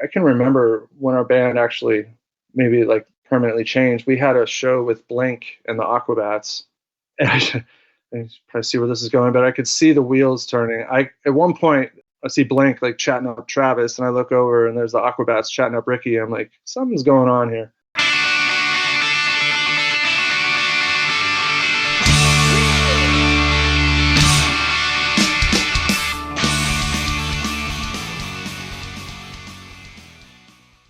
I can remember when our band actually maybe like permanently changed. We had a show with Blink and the Aquabats. And I probably see where this is going, but I could see the wheels turning. At one point I see Blink like chatting up Travis, and I look over and there's the Aquabats chatting up Ricky. I'm like, something's going on here.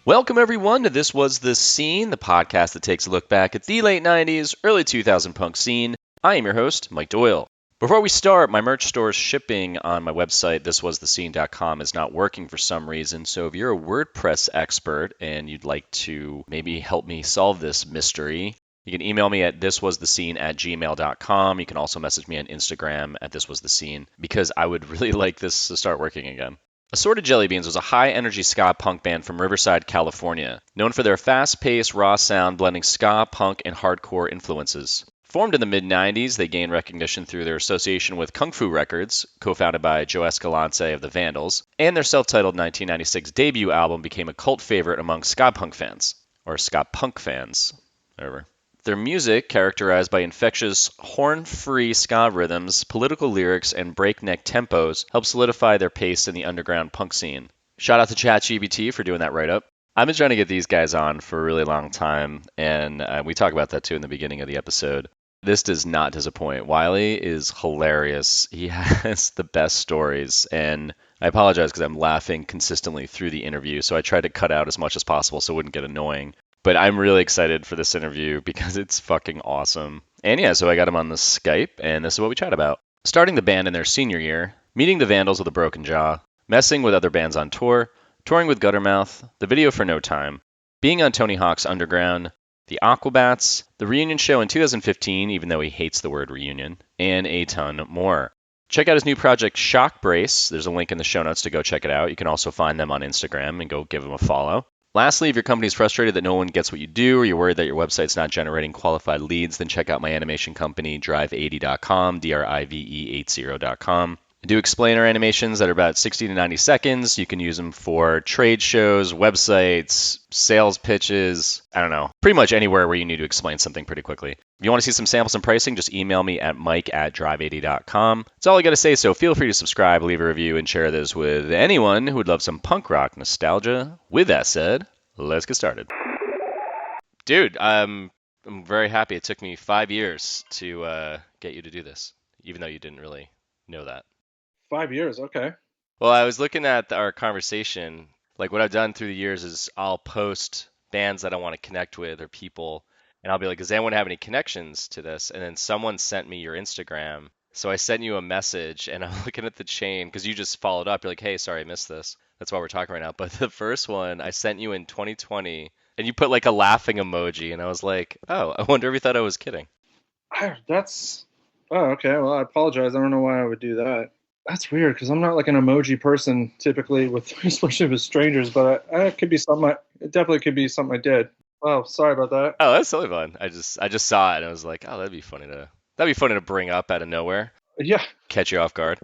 Welcome, everyone, to This Was The Scene, the podcast that takes a look back at the late 90s, early 2000 punk scene. I am your host, Mike Doyle. Before we start, my merch store's shipping on my website, thiswasthescene.com, is not working for some reason, so if you're a WordPress expert and you'd like to maybe help me solve this mystery, you can email me at thiswasthescene@gmail.com. You can also message me on Instagram at thiswasthescene, because I would really like this to start working again. Assorted Jelly Beans was a high-energy ska-punk band from Riverside, California, known for their fast-paced, raw sound blending ska, punk, and hardcore influences. Formed in the mid-90s, they gained recognition through their association with Kung Fu Records, co-founded by Joe Escalante of the Vandals, and their self-titled 1996 debut album became a cult favorite among ska-punk fans, or ska-punk fans, whatever. Their music, characterized by infectious, horn-free ska rhythms, political lyrics, and breakneck tempos, helped solidify their pace in the underground punk scene. Shout out to ChatGPT for doing that write-up. I've been trying to get these guys on for a really long time, and we talk about that too in the beginning of the episode. This does not disappoint. Wylie is hilarious. He has the best stories, and I apologize because I'm laughing consistently through the interview, so I tried to cut out as much as possible so it wouldn't get annoying. But I'm really excited for this interview because it's fucking awesome. And yeah, so I got him on the Skype, and this is what we chat about. Starting the band in their senior year, meeting the Vandals with a broken jaw, messing with other bands on tour, touring with Guttermouth, the video for No Time, being on Tony Hawk's Underground, the Aquabats, the reunion show in 2015, even though he hates the word reunion, and a ton more. Check out his new project, Shock Brace. There's a link in the show notes to go check it out. You can also find them on Instagram and go give them a follow. Lastly, if your company is frustrated that no one gets what you do, or you're worried that your website's not generating qualified leads, then check out my animation company, drive80.com, drive80.com. I do explain our animations that are about 60 to 90 seconds. You can use them for trade shows, websites, sales pitches, I don't know, pretty much anywhere where you need to explain something pretty quickly. If you want to see some samples and pricing, just email me at mike@drive80.com. That's all I got to say, so feel free to subscribe, leave a review, and share this with anyone who would love some punk rock nostalgia. With that said, let's get started. Dude, I'm very happy. It took me 5 years to get you to do this, even though you didn't really know that. 5 years, okay. Well, I was looking at our conversation. Like, what I've done through the years is I'll post bands that I want to connect with or people, and I'll be like, does anyone have any connections to this? And then someone sent me your Instagram. So I sent you a message, and I'm looking at the chain because you just followed up. You're like, hey, sorry, I missed this. That's why we're talking right now. But the first one I sent you in 2020, and you put like a laughing emoji, and I was like, oh, I wonder if you thought I was kidding. Oh, okay. Well, I apologize. I don't know why I would do that. That's weird because I'm not like an emoji person typically, especially with strangers. But it could be something. It definitely could be something I did. Oh, sorry about that. Oh, that's totally fun. I just saw it and I was like, oh, that'd be funny to bring up out of nowhere. Yeah. Catch you off guard.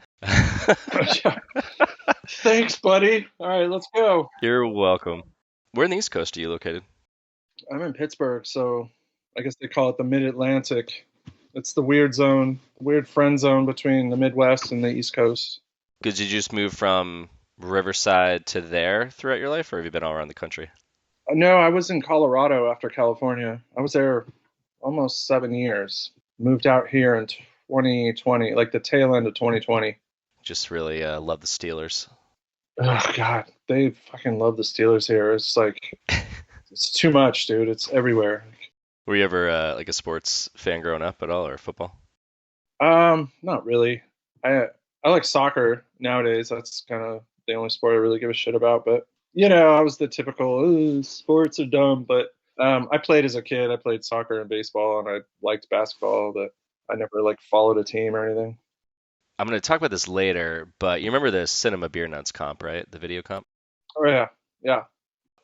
Thanks, buddy. All right, let's go. You're welcome. Where in the East Coast are you located? I'm in Pittsburgh, so I guess they call it the Mid-Atlantic. It's the weird zone, weird friend zone between the Midwest and the East Coast. Did you just move from Riverside to there throughout your life, or have you been all around the country? No, I was in Colorado after California. I was there almost 7 years. Moved out here in 2020, like the tail end of 2020. Just really love the Steelers. Oh, God. They fucking love the Steelers here. It's like, it's too much, dude. It's everywhere. Were you ever like a sports fan growing up at all, or football? Not really. I like soccer nowadays. That's kind of the only sport I really give a shit about. But I was the typical sports are dumb. But I played as a kid. I played soccer and baseball, and I liked basketball. But I never like followed a team or anything. I'm going to talk about this later, but you remember the Cinema Beer Nuts comp, right? The video comp. Oh yeah.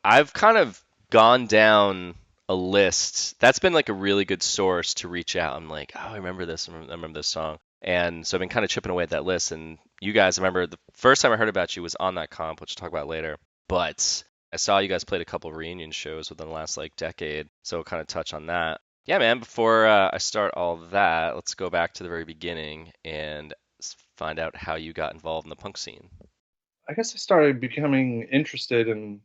I've kind of gone down a list. That's been like a really good source to reach out. I'm like, oh, I remember this. I remember this song. And so I've been kind of chipping away at that list. And you guys, I remember the first time I heard about you was on that comp, which I'll talk about later. But I saw you guys played a couple reunion shows within the last like decade, so we'll kind of touch on that. Yeah, man, before I start all that, let's go back to the very beginning and find out how you got involved in the punk scene. I guess I started becoming interested in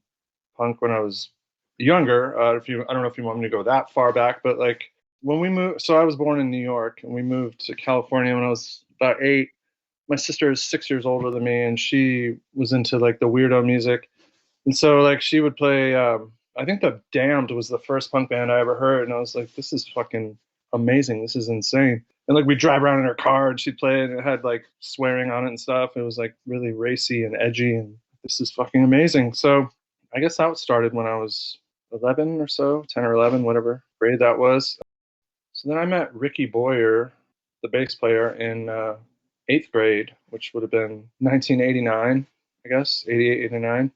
punk when I was younger. I don't know if you want me to go that far back, but like when we moved, so I was born in New York and we moved to California when I was about 8. My sister is 6 years older than me, and she was into like the weirdo music, and so like she would play. I think the Damned was the first punk band I ever heard, and I was like, this is fucking amazing. This is insane. And like we'd drive around in her car and she'd play it, and it had like swearing on it and stuff. It was like really racy and edgy, and this is fucking amazing. So I guess that started when I was 11 or so, 10 or 11, whatever grade that was. So then I met Ricky Boyer, the bass player, in 8th grade, which would have been 1989, I guess, 88, 89.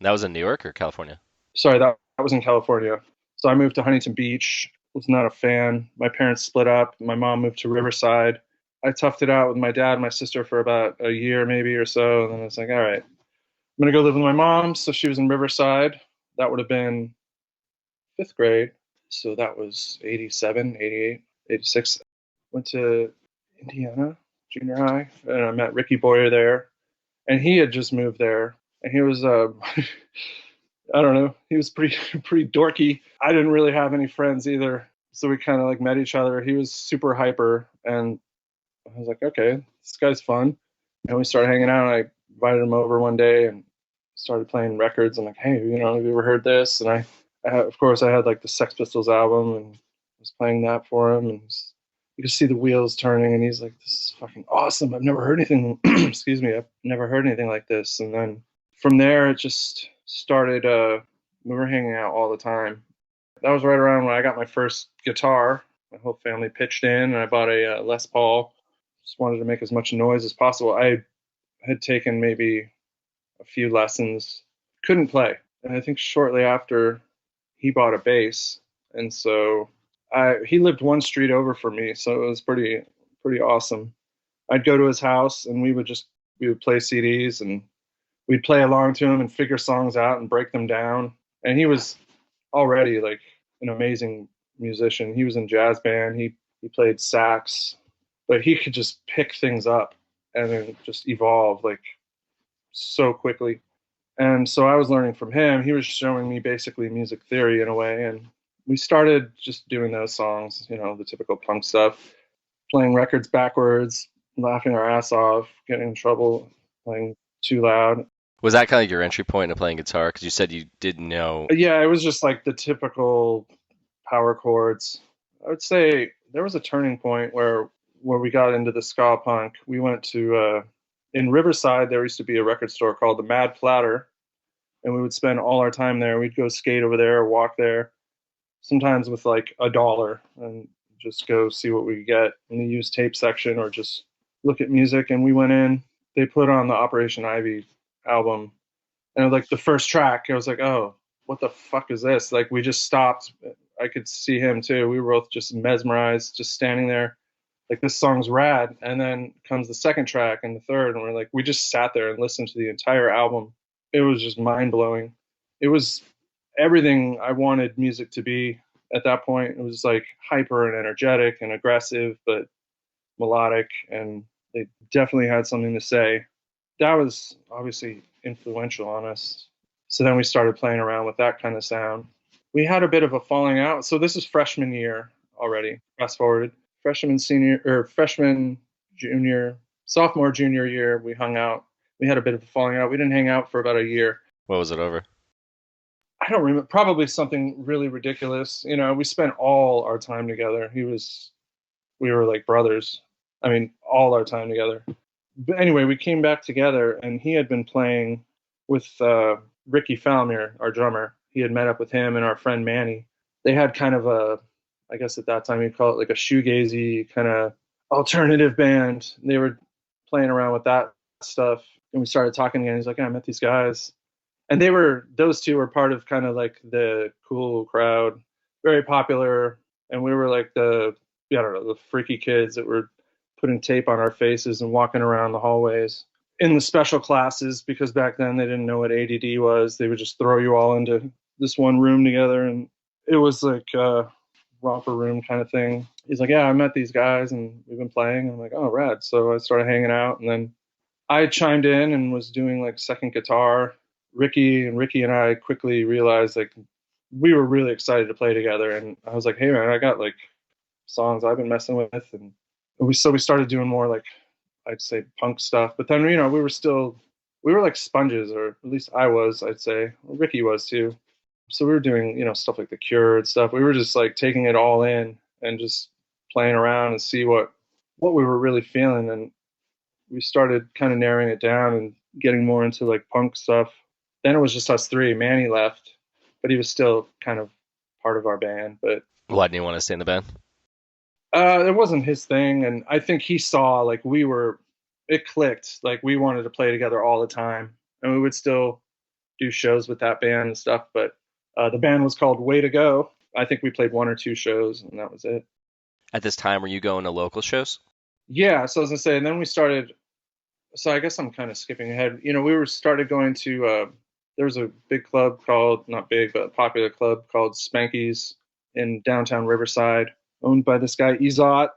That was in New York or California? Sorry, that was in California. So I moved to Huntington Beach, was not a fan. My parents split up. My mom moved to Riverside. I toughed it out with my dad and my sister for about a year maybe or so. And then I was like, all right, I'm going to go live with my mom. So she was in Riverside. That would have been 5th grade. So that was 87, 88, 86. Went to Indiana junior high, and I met Ricky Boyer there. And he had just moved there. And he was, I don't know, he was pretty pretty dorky. I didn't really have any friends either. So we kind of like met each other. He was super hyper. And I was like, okay, this guy's fun. And we started hanging out. And I invited him over one day and started playing records. I'm like, hey, have you ever heard this? And of course, I had like the Sex Pistols album and was playing that for him. And you could see the wheels turning. And he's like, this is fucking awesome. I've never heard anything. Excuse me. I've never heard anything like this. And then from there, it just started. We were hanging out all the time. That was right around when I got my first guitar. My whole family pitched in, and I bought a Les Paul. Just wanted to make as much noise as possible. I had taken maybe a few lessons, couldn't play, and I think shortly after he bought a bass, and so he lived one street over from me, so it was pretty awesome. I'd go to his house, and we would play CDs, and we'd play along to him and figure songs out and break them down. And he was already like an amazing musician. He was in jazz band. He played sax, but he could just pick things up and then just evolve like so quickly. And so I was learning from him. He was showing me basically music theory in a way. And we started just doing those songs, the typical punk stuff, playing records backwards, laughing our ass off, getting in trouble, playing too loud. Was that kind of your entry point into playing guitar? Because you said you didn't know. Yeah, it was just like the typical power chords. I would say there was a turning point where we got into the ska-punk. We went to, in Riverside, there used to be a record store called the Mad Platter, and we would spend all our time there. We'd go skate over there or walk there, sometimes with like $1 and just go see what we could get in the used tape section or just look at music. And we went in, they put on the Operation Ivy album, and like the first track, I was like, oh, what the fuck is this? Like we just stopped. I could see him too. We were both just mesmerized, just standing there. Like this song's rad. And then comes the second track and the third, and we're like, we just sat there and listened to the entire album. It was just mind blowing. It was everything I wanted music to be at that point. It was like hyper and energetic and aggressive, but melodic, and they definitely had something to say. That was obviously influential on us. So then we started playing around with that kind of sound. We had a bit of a falling out. So this is freshman year already. Fast forward, freshman, junior, sophomore, junior year, we hung out. We had a bit of a falling out. We didn't hang out for about a year. What was it over? I don't remember. Probably something really ridiculous. We spent all our time together. We were like brothers. I mean, all our time together. But anyway, we came back together, and he had been playing with Ricky Falmere, our drummer. He had met up with him and our friend Manny. They had kind of I guess at that time you'd call it like a shoegazy kind of alternative band. They were playing around with that stuff, and we started talking again. He's like, I met these guys. And those two were part of kind of like the cool crowd, very popular. And we were like the freaky kids that were putting tape on our faces and walking around the hallways. in the special classes, because back then they didn't know what ADD was. They would just throw you all into this one room together, and it was like a romper room kind of thing. He's like, yeah, I met these guys and we've been playing. I'm like, oh, rad. So I started hanging out, and then I chimed in and was doing like second guitar. Ricky and I quickly realized like we were really excited to play together, and I was like, hey man, I got like songs I've been messing with, and we started doing more like, I'd say, punk stuff. But then we were like sponges, or at least I was, I'd say. Ricky was too. So we were doing stuff like The Cure and stuff. We were just like taking it all in and just playing around and see what we were really feeling. And we started kind of narrowing it down and getting more into like punk stuff. Then it was just us three. Manny left, but he was still kind of part of our band. But Why didn't you want to stay in the band? it wasn't his thing, and I think he saw like it clicked. Like we wanted to play together all the time, and we would still do shows with that band and stuff. But the band was called Way to Go. I think we played one or two shows, and that was it. At this time, were you going to local shows? Yeah, so I was gonna say, and then we started. So I guess I'm kind of skipping ahead. We started going to. There was a big club called, not big, but a popular club called Spanky's in downtown Riverside, owned by this guy Izot,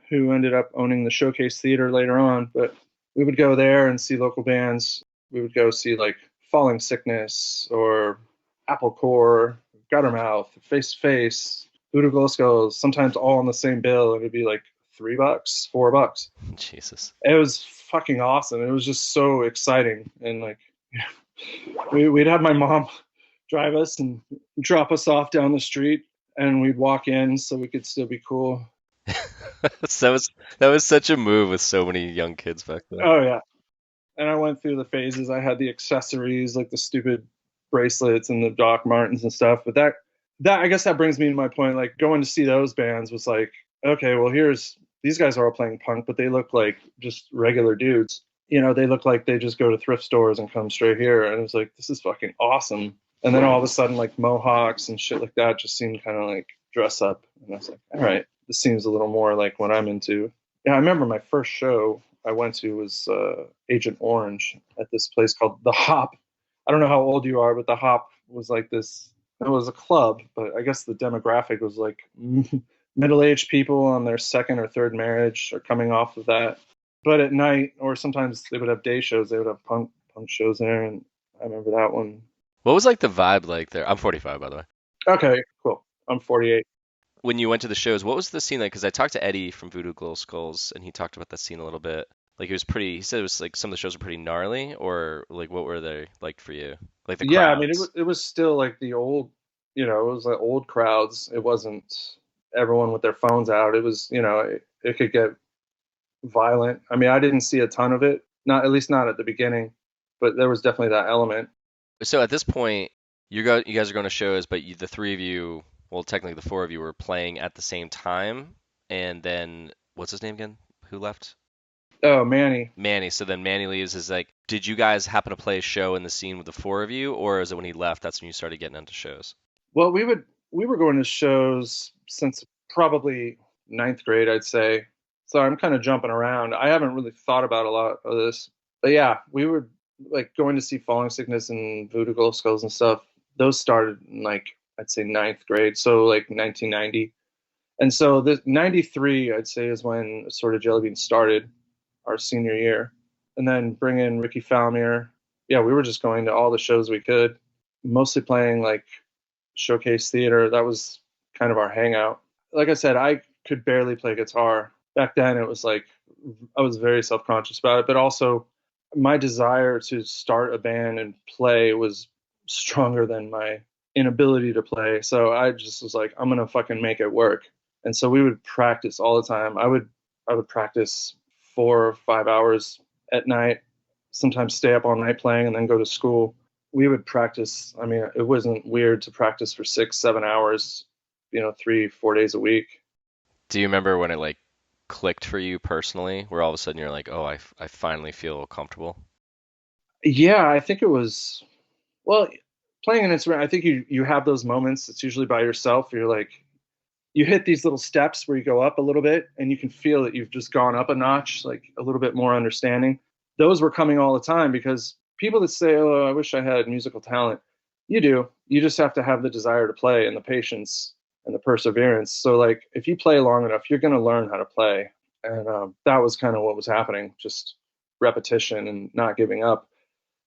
who ended up owning the Showcase Theater later on. But we would go there and see local bands. We would go see like Falling Sickness or Apple Core, Guttermouth, Face to Face, Voodoo Glow Skulls, sometimes all on the same bill. It would be like $3, $4. Jesus. It was fucking awesome. It was just so exciting. And like, we'd have my mom drive us and drop us off down the street, and we'd walk in so we could still be cool. So that was such a move with so many young kids back then. Oh yeah. And I went through the phases. I had the accessories, like the stupid bracelets and the Doc Martens and stuff. But that I guess that brings me to my point. Like going to see those bands was like, okay, well these guys are all playing punk, but they look like just regular dudes. They look like they just go to thrift stores and come straight here. And it was like, this is fucking awesome. And then all of a sudden, like mohawks and shit like that just seemed kind of like dress up. And I was like, all right, this seems a little more like what I'm into. Yeah, I remember my first show I went to was Agent Orange at this place called The Hop. I don't know how old you are, but The Hop was like this. It was a club, but I guess the demographic was like middle-aged people on their second or third marriage or coming off of that. But at night, or sometimes they would have day shows. They would have punk shows there, and I remember that one. What was like the vibe like there? I'm 45, by the way. Okay, cool. I'm 48. When you went to the shows, what was the scene like? Because I talked to Eddie from Voodoo Glow Skulls, and he talked about that scene a little bit. Like it was pretty. He said it was like some of the shows were pretty gnarly, or like what were they like for you? Like the Yeah, I mean, crowds. it was still like the old, it was like old crowds. It wasn't everyone with their phones out. It was, it could get violent. I mean, I didn't see a ton of it, not at least not at the beginning, but there was definitely that element. So at this point, you guys are going to shows, but the three of you, well, technically the four of you were playing at the same time, and then what's his name again? Who left? Oh, Manny. Manny. So then Manny leaves. Is like, did you guys happen to play a show in the scene with the four of you, or is it when he left that's when you started getting into shows? Well, we were going to shows since probably ninth grade, I'd say. So I'm kind of jumping around. I haven't really thought about a lot of this, but yeah, we were like going to see Falling Sickness and Voodoo Glow Skulls and stuff. Those started in like, I'd say, ninth grade, so like 1990. And so this 93, I'd say, is when Assorted Jelly Beans started, our senior year. And then bring in Ricky Falmere. Yeah, we were just going to all the shows we could, mostly playing like Showcase Theater. That was kind of our hangout. Like I said, I could barely play guitar. Back then, it was like I was very self-conscious about it, but also my desire to start a band and play was stronger than my inability to play. So I just was like, I'm gonna fucking make it work. And so we would practice all the time. I would practice 4 or 5 hours at night, sometimes stay up all night playing and then go to school. We would practice. I mean, it wasn't weird to practice for 6, 7 hours, 3, 4 days a week. Do you remember when it like clicked for you personally, where all of a sudden you're like, oh, I finally feel comfortable? Yeah, I think it was, well, playing an instrument. I think you have those moments. It's usually by yourself. You're like, you hit these little steps where you go up a little bit and you can feel that you've just gone up a notch, like a little bit more understanding. those were coming all the time because people that say, "Oh, I wish I had musical talent," you do. You just have to have the desire to play and the patience and the perseverance. So, like, if you play long enough, you're going to learn how to play. And that was kind of what was happening, just repetition and not giving up.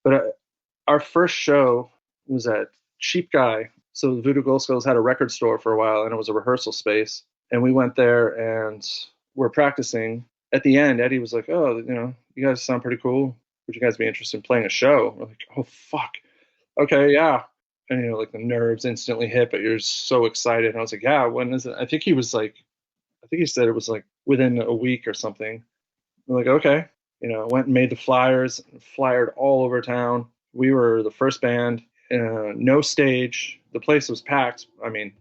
But our first show was at Cheap Guy. So the Voodoo Glow Skulls had a record store for a while, and it was a rehearsal space. And we went there and we're practicing. At the end, Eddie was like, "Oh, you guys sound pretty cool. Would you guys be interested in playing a show?" We're like, "Oh, fuck. Okay, yeah." And like the nerves instantly hit, but you're so excited. And I was like, "Yeah, when is it?" I think he said it was like within a week or something. We're like, "Okay." Went and made the flyers, flyered all over town. We were the first band, no stage. The place was packed. I mean,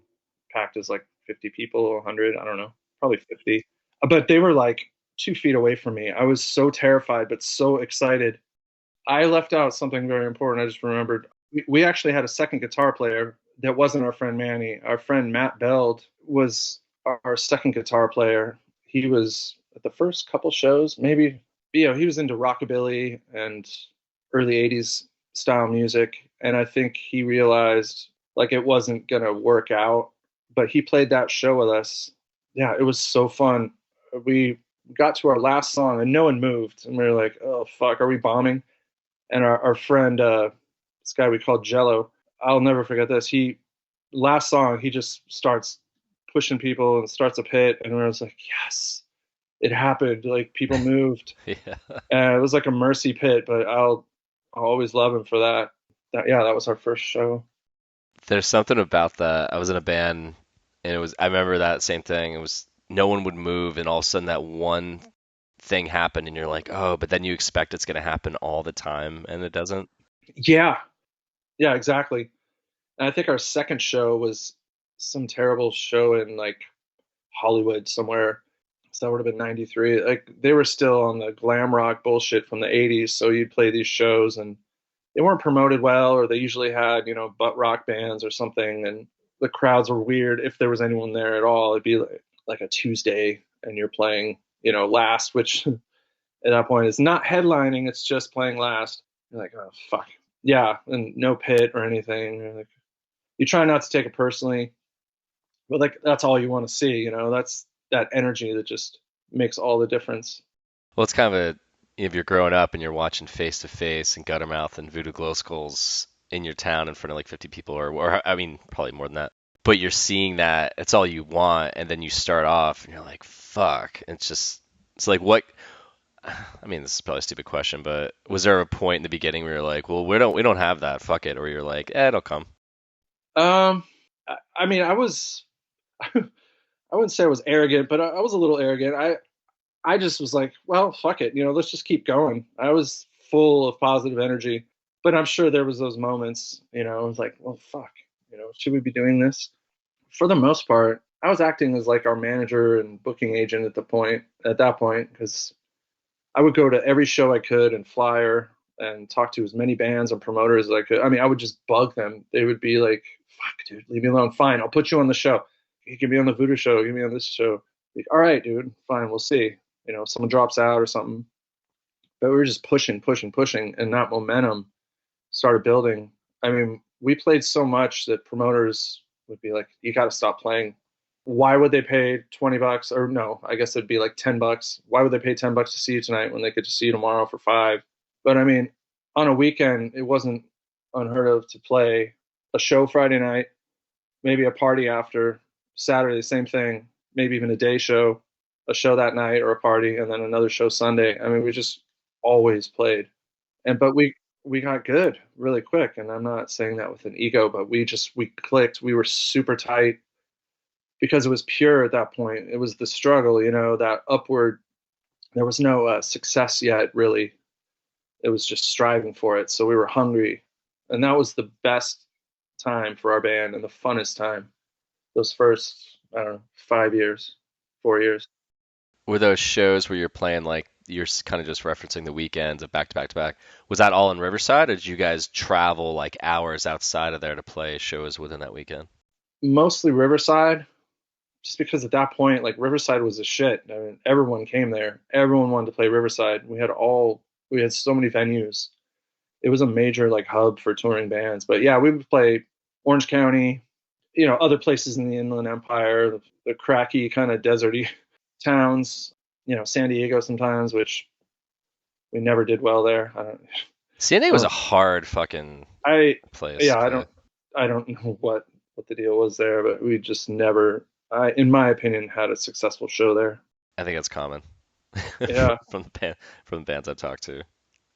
packed as like 50 people, 100, I don't know, probably 50. But they were like 2 feet away from me. I was so terrified, but so excited. I left out something very important. I just remembered. We actually had a second guitar player that wasn't our friend Manny. Our friend Matt Beld was our second guitar player. He was at the first couple shows, maybe, he was into rockabilly and early 80s style music. And I think he realized like it wasn't going to work out, but he played that show with us. Yeah, it was so fun. We got to our last song and no one moved. And we were like, "Oh, fuck, are we bombing?" And our friend, this guy we called Jello, I'll never forget this. Last song, he just starts pushing people and starts a pit. And I was like, "Yes, it happened." Like people moved. Yeah. And it was like a mercy pit, but I'll always love him for that. Yeah, that was our first show. There's something about that. I was in a band and I remember that same thing. It was no one would move and all of a sudden that one thing happened and you're like, "Oh," but then you expect it's going to happen all the time and it doesn't. Yeah, yeah, exactly. And I think our second show was some terrible show in like Hollywood somewhere. So that would have been 93. Like they were still on the glam rock bullshit from the 80s. So you'd play these shows and they weren't promoted well, or they usually had, butt rock bands or something. And the crowds were weird. If there was anyone there at all, it'd be like a Tuesday and you're playing, last, which at that point is not headlining. It's just playing last. You're like, "Oh, fuck." Yeah. And no pit or anything. You're like, you try not to take it personally, but like that's all you want to see. That's that energy that just makes all the difference. Well, it's kind of if you're growing up and you're watching Face to Face and Guttermouth and Voodoo Glow Skulls in your town in front of like 50 people or I mean probably more than that. But you're seeing that it's all you want and then you start off and you're like, "Fuck." It's like what I mean, this is probably a stupid question, but was there a point in the beginning where you're like, "Well, we don't have that. Fuck it." Or you're like, "It'll come." Um, I mean, I was, I wouldn't say I was arrogant, but I was a little arrogant. I just was like, "Well, fuck it. Let's just keep going." I was full of positive energy, but I'm sure there was those moments, I was like, "Well, fuck, should we be doing this?" For the most part, I was acting as like our manager and booking agent at that point, because I would go to every show I could and flyer and talk to as many bands and promoters as I could. I mean, I would just bug them. They would be like, "Fuck, dude, leave me alone. Fine, I'll put you on the show. You can be on the Voodoo show. Get me on this show." Like, "All right, dude, fine, we'll see." If someone drops out or something. But we were just pushing, pushing, pushing, and that momentum started building. I mean, we played so much that promoters would be like, "You got to stop playing." Why would they pay $20? Or no, I guess it'd be like $10. Why would they pay $10 to see you tonight when they could just see you tomorrow for 5? But I mean, on a weekend, it wasn't unheard of to play a show Friday night, maybe a party after Saturday, same thing, maybe even a day show, a show that night or a party, and then another show Sunday. I mean, we just always played, but we got good really quick. And I'm not saying that with an ego, but we clicked. We were super tight because it was pure at that point. It was the struggle, that upward. There was no success yet, really. It was just striving for it. So we were hungry, and that was the best time for our band and the funnest time. Those first, I don't know, 5 years, 4 years. Were those shows where you're playing like you're kind of just referencing the weekends of back to back to back? Was that all in Riverside, or did you guys travel like hours outside of there to play shows within that weekend? Mostly Riverside, just because at that point, like Riverside was a shit. I mean, everyone came there. Everyone wanted to play Riverside. We had all We had so many venues. It was a major like hub for touring bands. But yeah, we would play Orange County, other places in the Inland Empire, the cracky kind of deserty towns, San Diego sometimes, which we never did well there. San Diego I was a don't, hard fucking I, place yeah, to play. I don't know what the deal was there, but we just never, in my opinion, had a successful show there. I think that's common Yeah. from the bands I've talked to.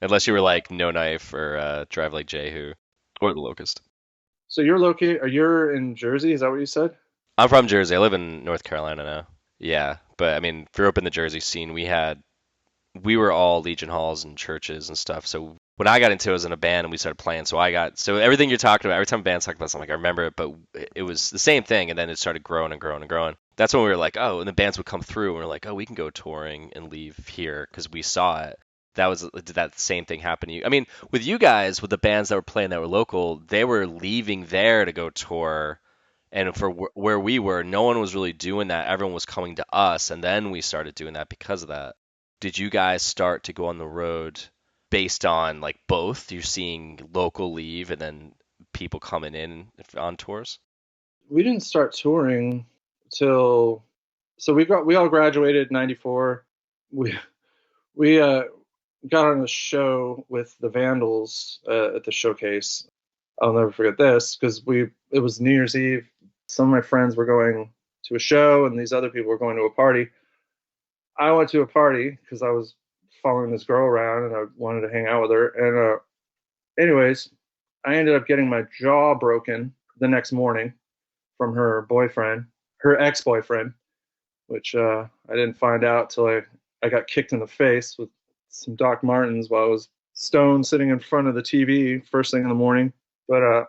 Unless you were like No Knife or Drive Like Jehu or The Locust. So you're located, you're in Jersey? Is that what you said? I'm from Jersey. I live in North Carolina now. Yeah, but I mean, grew up in the Jersey scene. We were all Legion halls and churches and stuff. So when I got into it, I was in a band and we started playing. So everything you're talking about, every time bands talk about something, like I remember it, but it was the same thing. And then it started growing and growing and growing. That's when we were like, oh, and the bands would come through and we are like, oh, we can go touring and leave here because we saw it. Did that same thing happen to you? I mean, with you guys, with the bands that were playing that were local, they were leaving there to go tour. And for where we were, no one was really doing that. Everyone was coming to us, and then we started doing that because of that. Did you guys start to go on the road based on like both? You're seeing local leave and then people coming in on tours? We didn't start touring till we all graduated in '94. We got on a show with the Vandals at the showcase. I'll never forget this because it was New Year's Eve. Some of my friends were going to a show and these other people were going to a party. I went to a party because I was following this girl around and I wanted to hang out with her. And anyways, I ended up getting my jaw broken the next morning from her boyfriend, her ex-boyfriend, which I didn't find out till I got kicked in the face with some Doc Martens while I was stoned sitting in front of the TV first thing in the morning. But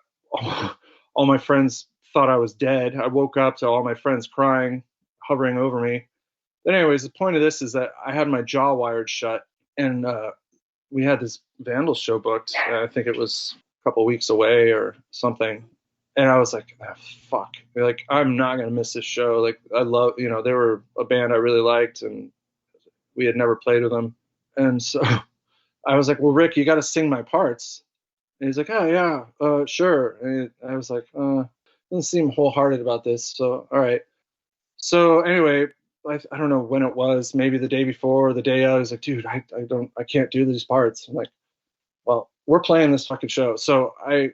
all my friends thought I was dead. I woke up to all my friends crying, hovering over me. But anyways, the point of this is that I had my jaw wired shut, and we had this Vandals show booked. I think it was a couple weeks away or something. And I was like, oh, fuck. Like, I'm not going to miss this show. Like, I love, they were a band I really liked, and we had never played with them. And so I was like, well, Rick, you got to sing my parts. And he's like, oh, yeah, sure. And I was like, doesn't seem wholehearted about this. So, all right. So anyway, I don't know when it was, maybe the day before or the day of. I was like, dude, I can't do these parts. I'm like, well, we're playing this fucking show. So I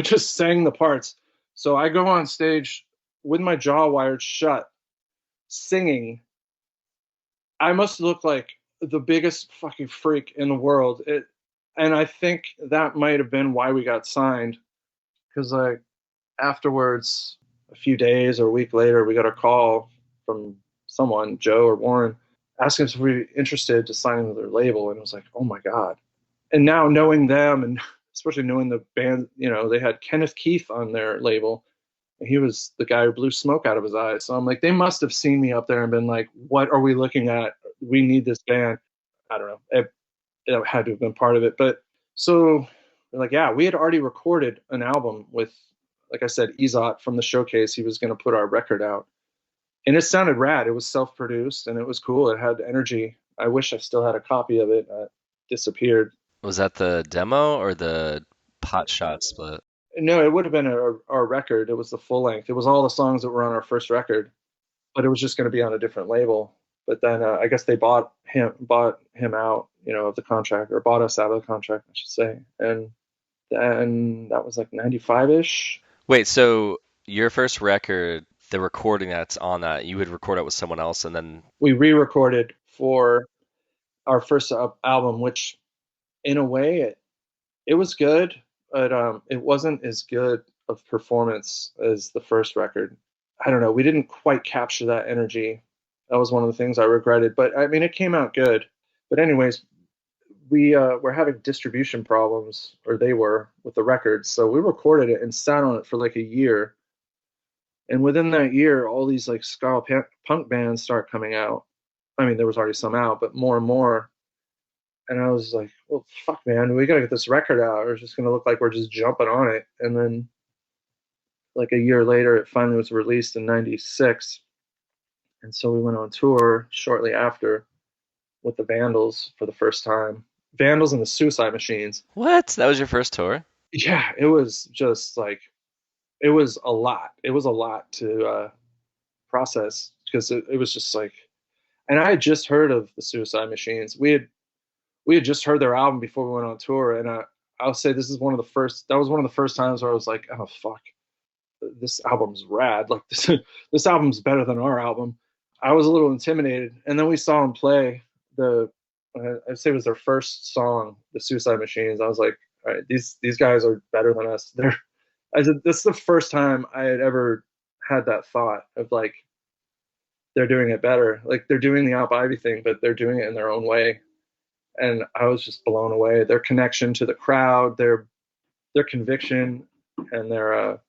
just sang the parts. So I go on stage with my jaw wired shut, singing. I must look like the biggest fucking freak in the world. And I think that might have been why we got signed. Because afterwards, a few days or a week later, we got a call from someone, Joe or Warren, asking us if we were interested to sign into their label. And it was like, oh my God. And now knowing them and especially knowing the band, they had Kenneth Keith on their label. And he was the guy who blew smoke out of his eyes. So I'm like, they must have seen me up there and been like, what are we looking at? We need this band. I don't know. It had to have been part of it. But so we're like, yeah, we had already recorded an album with, like I said, Ezot from the showcase. He was going to put our record out. And it sounded rad. It was self-produced and it was cool. It had energy. I wish I still had a copy of it. Disappeared. Was that the demo or the pot shot split? No, it would have been our record. It was the full length. It was all the songs that were on our first record, but it was just going to be on a different label. But then I guess they bought him out, of the contract, or bought us out of the contract, I should say. And then that was like 95-ish. Wait, so your first record, the recording that's on that, you would record it with someone else and then We re-recorded for our first album, which in a way it was good, but it wasn't as good of performance as the first record. I don't know. We didn't quite capture that energy. That was one of the things I regretted. But I mean, it came out good. But anyways, we were having distribution problems, or they were, with the records. So we recorded it and sat on it for like a year. And within that year, all these like ska-punk bands start coming out. I mean, there was already some out, but more and more. And I was like, well, fuck, man, we gotta get this record out, or it's just gonna look like we're just jumping on it. And then, like a year later, it finally was released in '96, and so we went on tour shortly after with the Vandals for the first time. Vandals and the Suicide Machines. What? That was your first tour? Yeah, it was just like it was a lot. It was a lot to process because it was just like, and I had just heard of the Suicide Machines. We had just heard their album before we went on tour, and I'll say this is one of the first. That was one of the first times where I was like, oh fuck, this album's rad. Like this album's better than our album. I was a little intimidated, and then we saw them play the. I'd say it was their first song, the Suicide Machines. I was like, all right, these guys are better than us. I said, this is the first time I had ever had that thought of like they're doing it better. Like they're doing the Alp Ivy thing, but they're doing it in their own way. And I was just blown away. Their connection to the crowd, their conviction, and their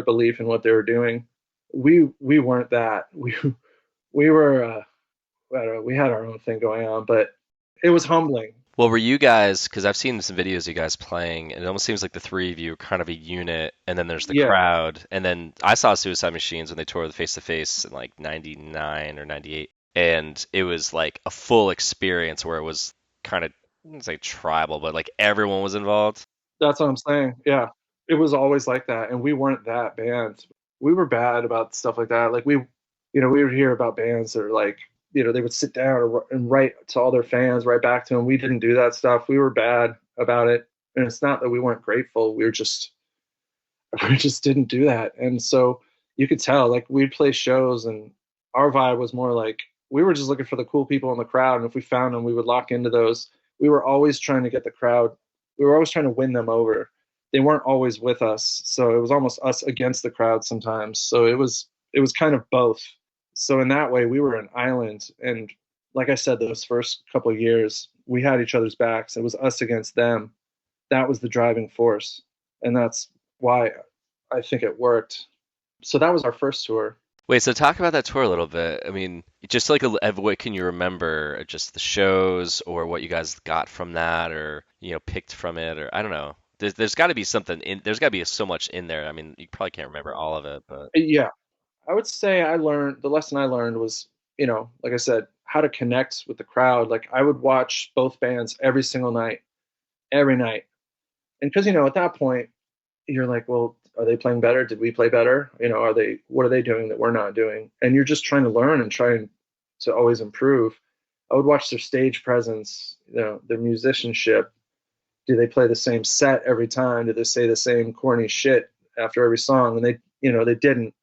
belief in what they were doing. We weren't that. We were we had our own thing going on, but it was humbling. Well, were you guys, because I've seen some videos of you guys playing, and it almost seems like the three of you are kind of a unit, and then there's the Yeah, crowd. And then I saw Suicide Machines when they toured the Face to Face in like 99 or 98. And it was like a full experience where it was kind of, I wouldn't say tribal, but like everyone was involved. that's what I'm saying. Yeah, it was always like that, and we weren't that band. We were bad about stuff like that. Like we would hear about bands that are like, they would sit down and write to all their fans, write back to them. We didn't do that stuff. We were bad about it, and it's not that we weren't grateful. We just didn't do that, and so you could tell. Like we'd play shows, and our vibe was more like we were just looking for the cool people in the crowd, and if we found them, we would lock into those. We were always trying to get the crowd. We were always trying to win them over. They weren't always with us, so it was almost us against the crowd sometimes. So it was kind of both. So in that way, we were an island, and like I said, those first couple of years, we had each other's backs. It was us against them. That was the driving force, and that's why I think it worked. So that was our first tour. Wait, so talk about that tour a little bit. I mean, just like what can you remember? Just the shows or what you guys got from that or, picked from it or I don't know. There's got to be something in, there's got to be so much in there. I mean, you probably can't remember all of it, but Yeah, I would say the lesson I learned was, like I said, how to connect with the crowd. Like I would watch both bands every single night, every night. And because, at that point, you're like, well, are they playing better? Did we play better? What are they doing that we're not doing? And you're just trying to learn and trying to always improve. I would watch their stage presence, their musicianship. Do they play the same set every time? Do they say the same corny shit after every song? And they didn't.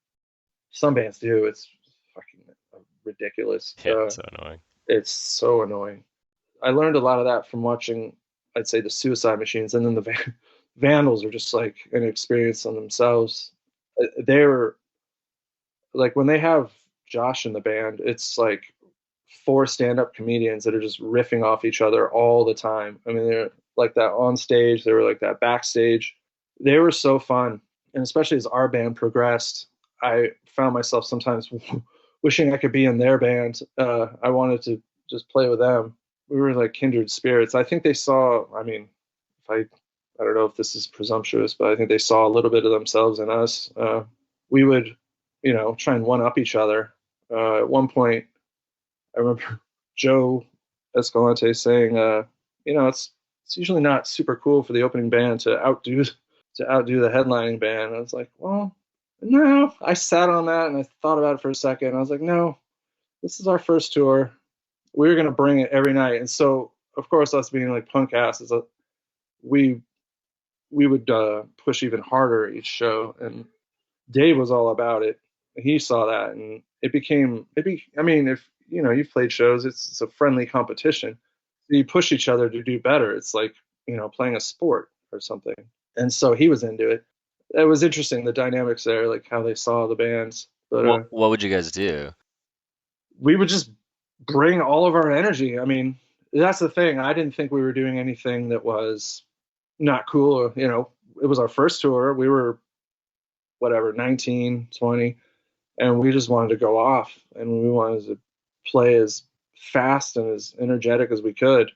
Some bands do. It's fucking ridiculous. yeah, it's so annoying. It's so annoying. I learned a lot of that from watching, I'd say, the Suicide Machines, and then the Vandals are just like an experience on themselves. They're like when they have Josh in the band, it's like four stand-up comedians that are just riffing off each other all the time. I mean, they're like that on stage, they were like that backstage. They were so fun, and especially as our band progressed, I found myself sometimes wishing I could be in their band. I wanted to just play with them. We were like kindred spirits. I think they saw. I mean, if I don't know if this is presumptuous, but I think they saw a little bit of themselves in us. We would, try and one up each other. At one point, I remember Joe Escalante saying, it's usually not super cool for the opening band to outdo the headlining band. I was like, well, no. I sat on that and I thought about it for a second. I was like, no, this is our first tour. We're gonna bring it every night. And so, of course, us being like punk asses, we would push even harder each show. And Dave was all about it. He saw that, and I mean, if you've played shows, it's a friendly competition. You push each other to do better. It's like playing a sport or something. And so he was into it. It was interesting, the dynamics there, like how they saw the bands. But What would you guys do? we would just bring all of our energy. I mean, that's the thing. I didn't think we were doing anything that was not cool. It was our first tour. We were whatever, 19, 20, and we just wanted to go off, and we wanted to play as fast and as energetic as we could.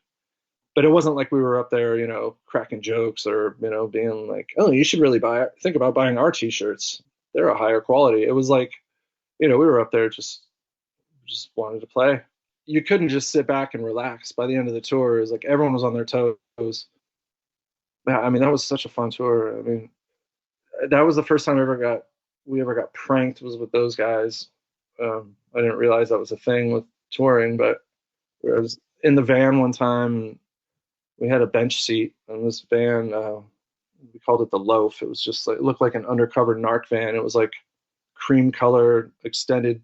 But it wasn't like we were up there, cracking jokes or, being like, oh, you should really think about buying our t-shirts. They're a higher quality. It was like, we were up there just wanted to play. you couldn't just sit back and relax. By the end of the tour, it was like everyone was on their toes. I mean, that was such a fun tour. I mean, that was the first time we ever got pranked was with those guys. I didn't realize that was a thing with touring, but I was in the van one time. We had a bench seat in this van. We called it the Loaf. It was just like, it looked like an undercover narc van. It was like cream color, extended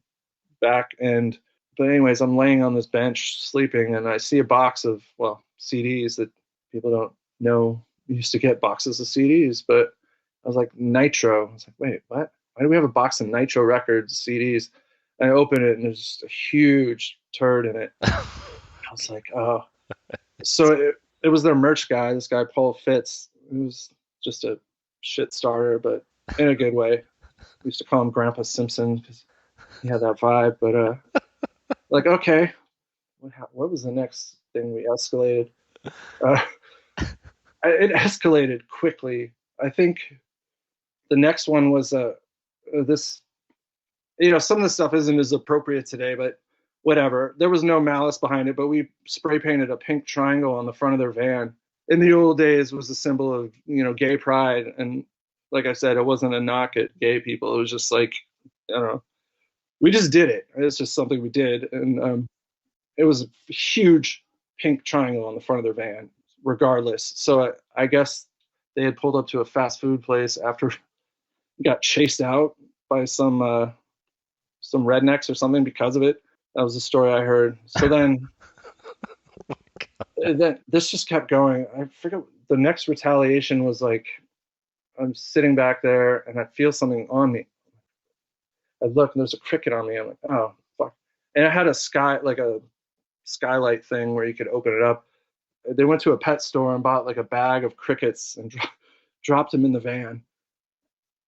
back end. But anyways, I'm laying on this bench sleeping, and I see a box of, well, CDs that people don't know. We used to get boxes of CDs, but I was like, Nitro. I was like, wait, what? Why do we have a box of Nitro records, CDs? And I open it, and there's just a huge turd in it. I was like, oh. So it was their merch guy, this guy, Paul Fitz. He was just a shit starter, but in a good way. We used to call him Grandpa Simpson because he had that vibe. But like, okay, what was the next thing we escalated? It escalated quickly. I think the next one was this. Some of the stuff isn't as appropriate today, but whatever. There was no malice behind it, but we spray painted a pink triangle on the front of their van. In the old days, was a symbol of gay pride, and like I said, it wasn't a knock at gay people. It was just like, I don't know, we just did it. It's just something we did, and it was a huge pink triangle on the front of their van, regardless. So I guess they had pulled up to a fast food place after got chased out by some rednecks or something because of it. That was the story I heard. So then, then this just kept going. I forget, the next retaliation was like, I'm sitting back there and I feel something on me. I look and there's a cricket on me. I'm like, oh fuck. And I had a skylight thing where you could open it up. They went to a pet store and bought like a bag of crickets and dropped them in the van.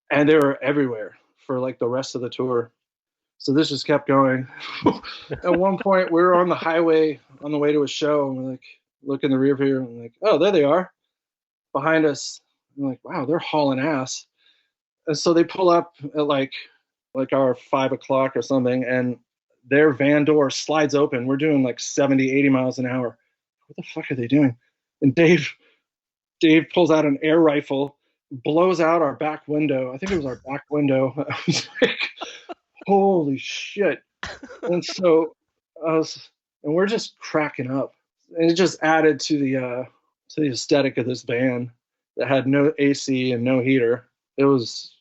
And they were everywhere for like the rest of the tour. So this just kept going. At one point, we were on the highway on the way to a show, and we're like, look in the rear view, and we're like, oh, there they are, behind us. I'm like, wow, they're hauling ass. And so they pull up at like our 5 o'clock or something, and their van door slides open. We're doing like 70, 80 miles an hour. What the fuck are they doing? And Dave pulls out an air rifle, blows out our back window. I think it was our back window. I was like, holy shit. And so and we're just cracking up. And it just added to the aesthetic of this van that had no AC and no heater. It was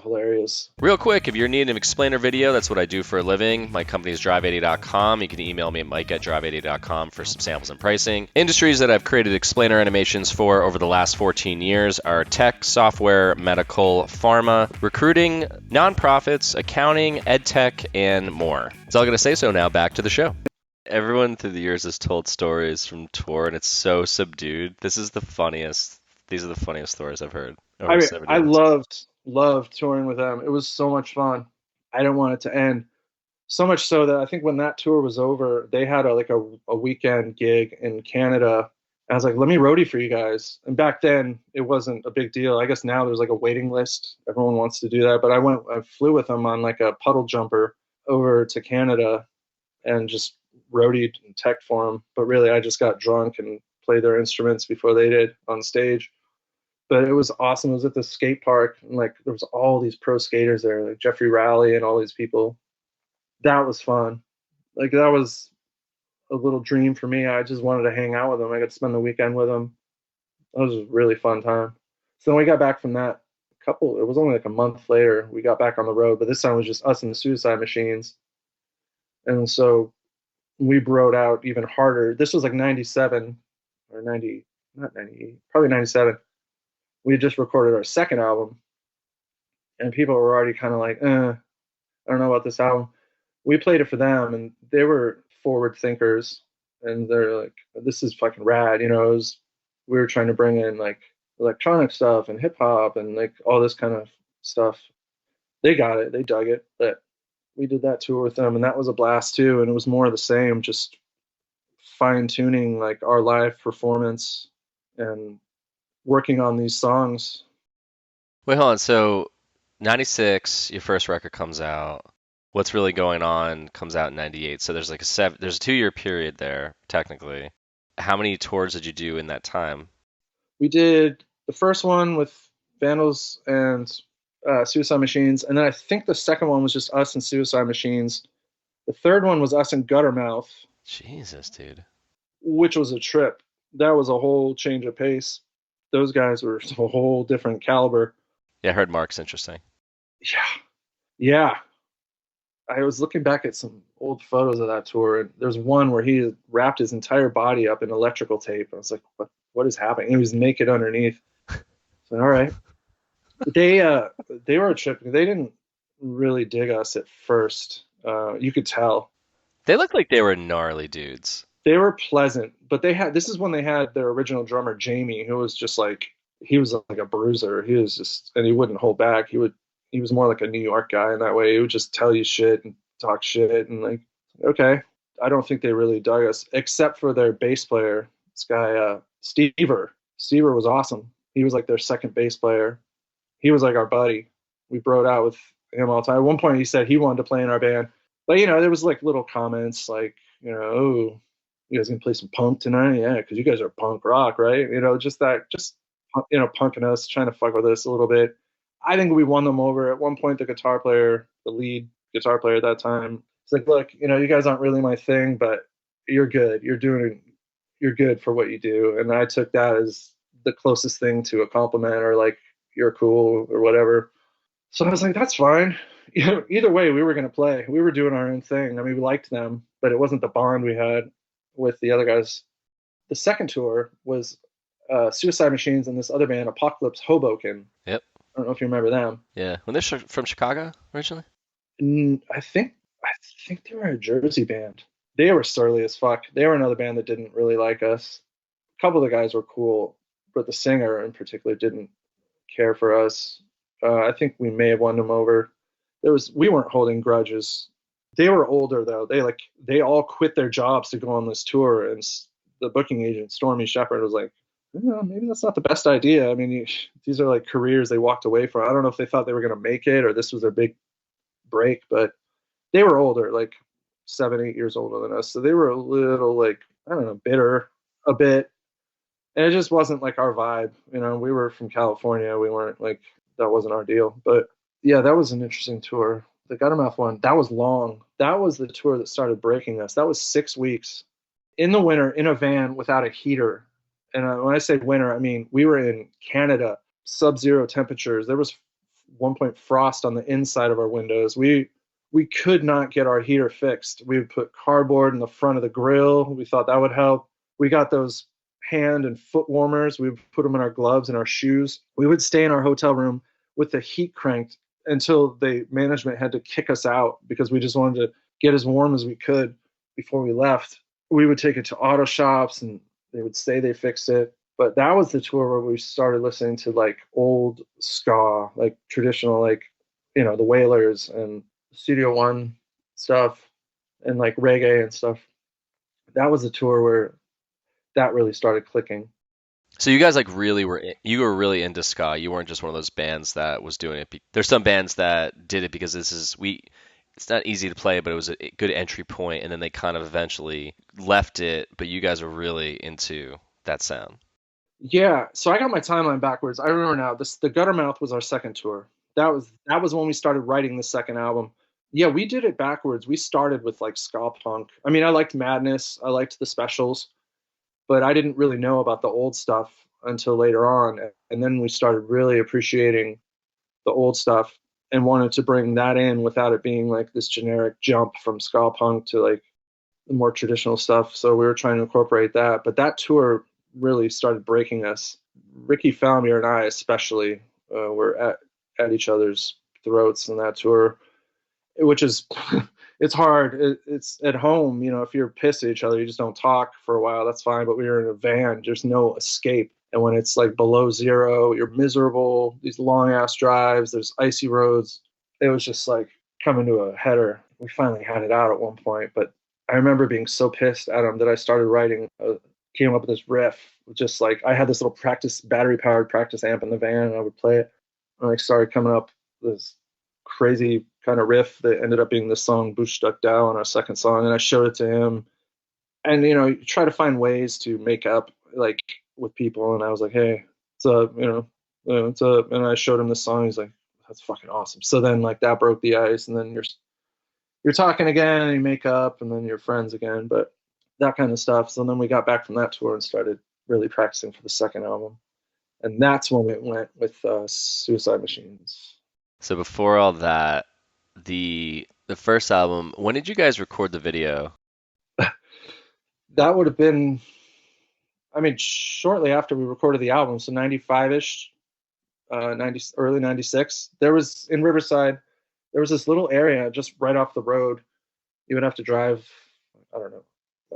hilarious. Real quick, if you're needing an explainer video, that's what I do for a living. My company is drive80.com. You can email me at mike@drive80.com for some samples and pricing. Industries that I've created explainer animations for over the last 14 years are tech, software, medical, pharma, recruiting, nonprofits, accounting, ed tech, and more. That's all I'm going to say. So now back to the show. Everyone through the years has told stories from tour, and it's so subdued. These are the funniest stories I've heard. I mean, I loved touring with them. It was so much fun. I didn't want it to end. So much so that I think when that tour was over, they had a weekend gig in Canada. I was like, let me roadie for you guys. And back then it wasn't a big deal. I guess now there's like a waiting list. Everyone wants to do that. But I flew with them on like a puddle jumper over to Canada and just roadied and tech for them. But really, I just got drunk and played their instruments before they did on stage. But it was awesome. It was at the skate park, and like there was all these pro skaters there, like Jeffrey Rowley and all these people. That was fun. Like that was a little dream for me. I just wanted to hang out with them. I got to spend the weekend with them. That was a really fun time. So then we got back from that it was only like a month later, we got back on the road, but this time it was just us and the Suicide Machines. And so we broed out even harder. This was like 97 or 90, not 98, probably 97. We had just recorded our second album, and people were already kind of like, I don't know about this album. We played it for them, and they were forward thinkers, and they're like, this is fucking rad. We were trying to bring in like electronic stuff and hip hop and like all this kind of stuff. They got it. They dug it. But we did that tour with them, and that was a blast too. And it was more of the same, just fine tuning like our live performance and working on these songs. Wait, hold on. So 96, your first record comes out. What's Really Going On comes out in 98. So there's like there's a 2-year period there, technically. How many tours did you do in that time? We did the first one with Vandals and Suicide Machines, and then I think the second one was just us and Suicide Machines. The third one was us and Guttermouth, Jesus, dude. which was a trip. That was a whole change of pace. Those guys were a whole different caliber. Yeah, I heard Mark's interesting. Yeah, yeah. I was looking back at some old photos of that tour, and there's one where he wrapped his entire body up in electrical tape. I was like, what is happening? He was naked underneath. So, all right. They were a trip. They didn't really dig us at first. You could tell. They looked like they were gnarly dudes. They were pleasant, but this is when they had their original drummer Jamie, who was just like he was like a bruiser. He was just and he wouldn't hold back. He was more like a New York guy in that way. He would just tell you shit and talk shit and like okay. I don't think they really dug us except for their bass player, this guy Stever. Stever was awesome. He was like their second bass player. He was like our buddy. We broed out with him all the time. At one point, he said he wanted to play in our band, but there was like little comments like, oh, you guys gonna play some punk tonight? Yeah, because you guys are punk rock, right? Just that, just punking us, trying to fuck with us a little bit. I think we won them over. At one point, the guitar player, the lead guitar player at that time, it's like, look, you guys aren't really my thing, but you're good. You're good for what you do. And I took that as the closest thing to a compliment or like, you're cool or whatever. So I was like, that's fine. Either way, we were going to play. We were doing our own thing. I mean, we liked them, but it wasn't the bond we had with the other guys. The second tour was Suicide Machines and this other band, Apocalypse Hoboken. Yep. I don't know if you remember them. Yeah. When they're from Chicago originally? I think they were a Jersey band. They were surly as fuck. They were another band that didn't really like us. A couple of the guys were cool, but the singer in particular didn't care for us. I think we may have won them over. We weren't holding grudges. They were older though. They all quit their jobs to go on this tour, and the booking agent Stormy Shepherd was like, maybe that's not the best idea. I mean, these are like careers they walked away from. I don't know if they thought they were going to make it or this was their big break, but they were older, like 7, 8 years older than us. So they were a little like, I don't know, bitter a bit. And it just wasn't like our vibe. We were from California. We weren't like, that wasn't our deal. But yeah, that was an interesting tour. The Guttermouth one, that was long. That was the tour that started breaking us. That was 6 weeks in the winter in a van without a heater. And when I say winter, I mean, we were in Canada, sub-zero temperatures. There was one point frost on the inside of our windows. We could not get our heater fixed. We would put cardboard in the front of the grill. We thought that would help. We got those hand and foot warmers. We would put them in our gloves and our shoes. We would stay in our hotel room with the heat cranked until the management had to kick us out because we just wanted to get as warm as we could before we left. We would take it to auto shops and they would say they fixed it. But that was the tour where we started listening to like old ska, like traditional, like, the Wailers and Studio One stuff and like reggae and stuff. That was the tour where that really started clicking. So you guys like you were really into ska. You weren't just one of those bands that was doing it. There's some bands that did it because it's not easy to play, but it was a good entry point, and then they kind of eventually left it. But you guys were really into that sound. Yeah, so I got my timeline backwards. I remember now. The Guttermouth was our second tour. That was when we started writing the second album. Yeah, we did it backwards. We started with like ska-punk. I mean, I liked Madness. I liked the Specials, but I didn't really know about the old stuff until later on. And then we started really appreciating the old stuff and wanted to bring that in without it being like this generic jump from ska punk to like the more traditional stuff. So we were trying to incorporate that. But that tour really started breaking us. Ricky Falmier and I especially were at each other's throats in that tour, which is it's hard. It's at home, if you're pissed at each other, you just don't talk for a while. That's fine. But we were in a van. There's no escape. And when it's like below zero, you're miserable. These long ass drives, there's icy roads. It was just like coming to a header. We finally had it out at one point. But I remember being so pissed at him that I started came up with this riff. Just like I had this little battery powered practice amp in the van and I would play it. And I started coming up with this crazy kind of riff that ended up being the song Bush Duck Dow on our second song, and I showed it to him. And you try to find ways to make up like with people, and I was like, hey, it's a it's a, and I showed him the song. He's like, that's fucking awesome. So then like that broke the ice, and then you're talking again, and you make up, and then you're friends again. But that kind of stuff. So then we got back from that tour and started really practicing for the second album, and that's when we went with Suicide Machines. So before all that, the first album, when did you guys record the video? That would have been, I mean, shortly after we recorded the album, so 95-ish, 90, early 96. There was, in Riverside, there was this little area just right off the road. You would have to drive, I don't know,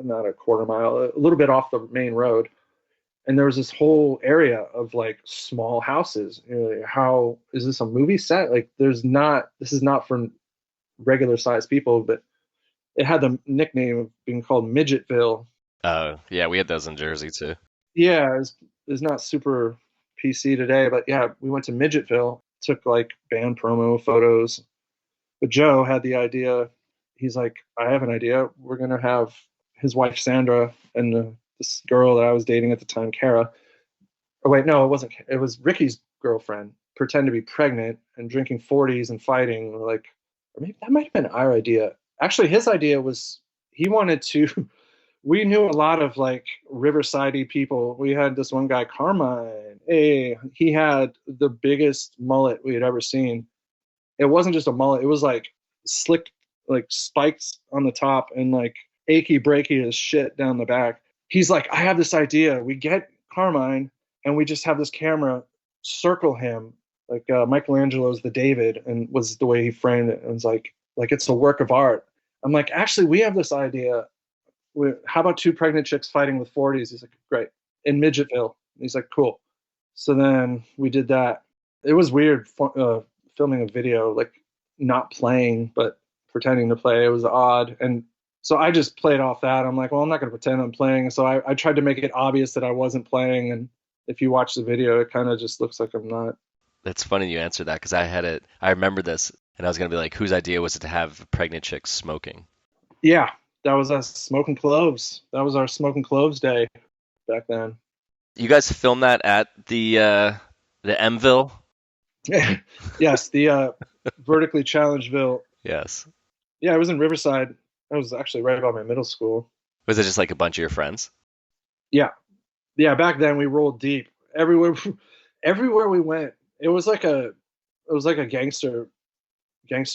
not a quarter mile, a little bit off the main road. And there was this whole area of like small houses. How is this a movie set? Like, this is not for regular sized people, but it had the nickname of being called Midgetville. Oh, yeah, we had those in Jersey too. Yeah, it's not super PC today, but yeah, we went to Midgetville, took like band promo photos. But Joe had the idea. He's like, I have an idea. We're gonna have his wife Sandra and this girl that I was dating at the time, Kara. Oh wait, no, it wasn't. It was Ricky's girlfriend. Pretend to be pregnant and drinking 40s and fighting. Like, or maybe that might have been our idea. Actually, his idea was he wanted to. We knew a lot of like Riverside people. We had this one guy, Carmine. Hey, he had the biggest mullet we had ever seen. It wasn't just a mullet; it was like slick, like spikes on the top and like achy breaky as shit down the back. He's like, I have this idea. We get Carmine and we just have this camera circle him like Michelangelo's the David, and was the way he framed it. And it's like it's a work of art. I'm like, actually, we have this idea. How about two pregnant chicks fighting with 40s? He's like, great. In Midgetville. He's like, cool. So then we did that. It was weird filming a video, like not playing, but pretending to play. It was odd. And so I just played off that. I'm like, well, I'm not going to pretend I'm playing. So I tried to make it obvious that I wasn't playing. And if you watch the video, it kind of just looks like I'm not. It's funny you answered that because I remember this and I was gonna be like, whose idea was it to have pregnant chicks smoking? Yeah, that was us smoking cloves. That was our smoking cloves day back then. You guys filmed that at the Mville? Yes, the vertically challengedville. Yes. Yeah, I was in Riverside. I was actually right about my middle school. Was it just like a bunch of your friends? Yeah, yeah. Back then we rolled deep everywhere. Everywhere we went, it was like a gangster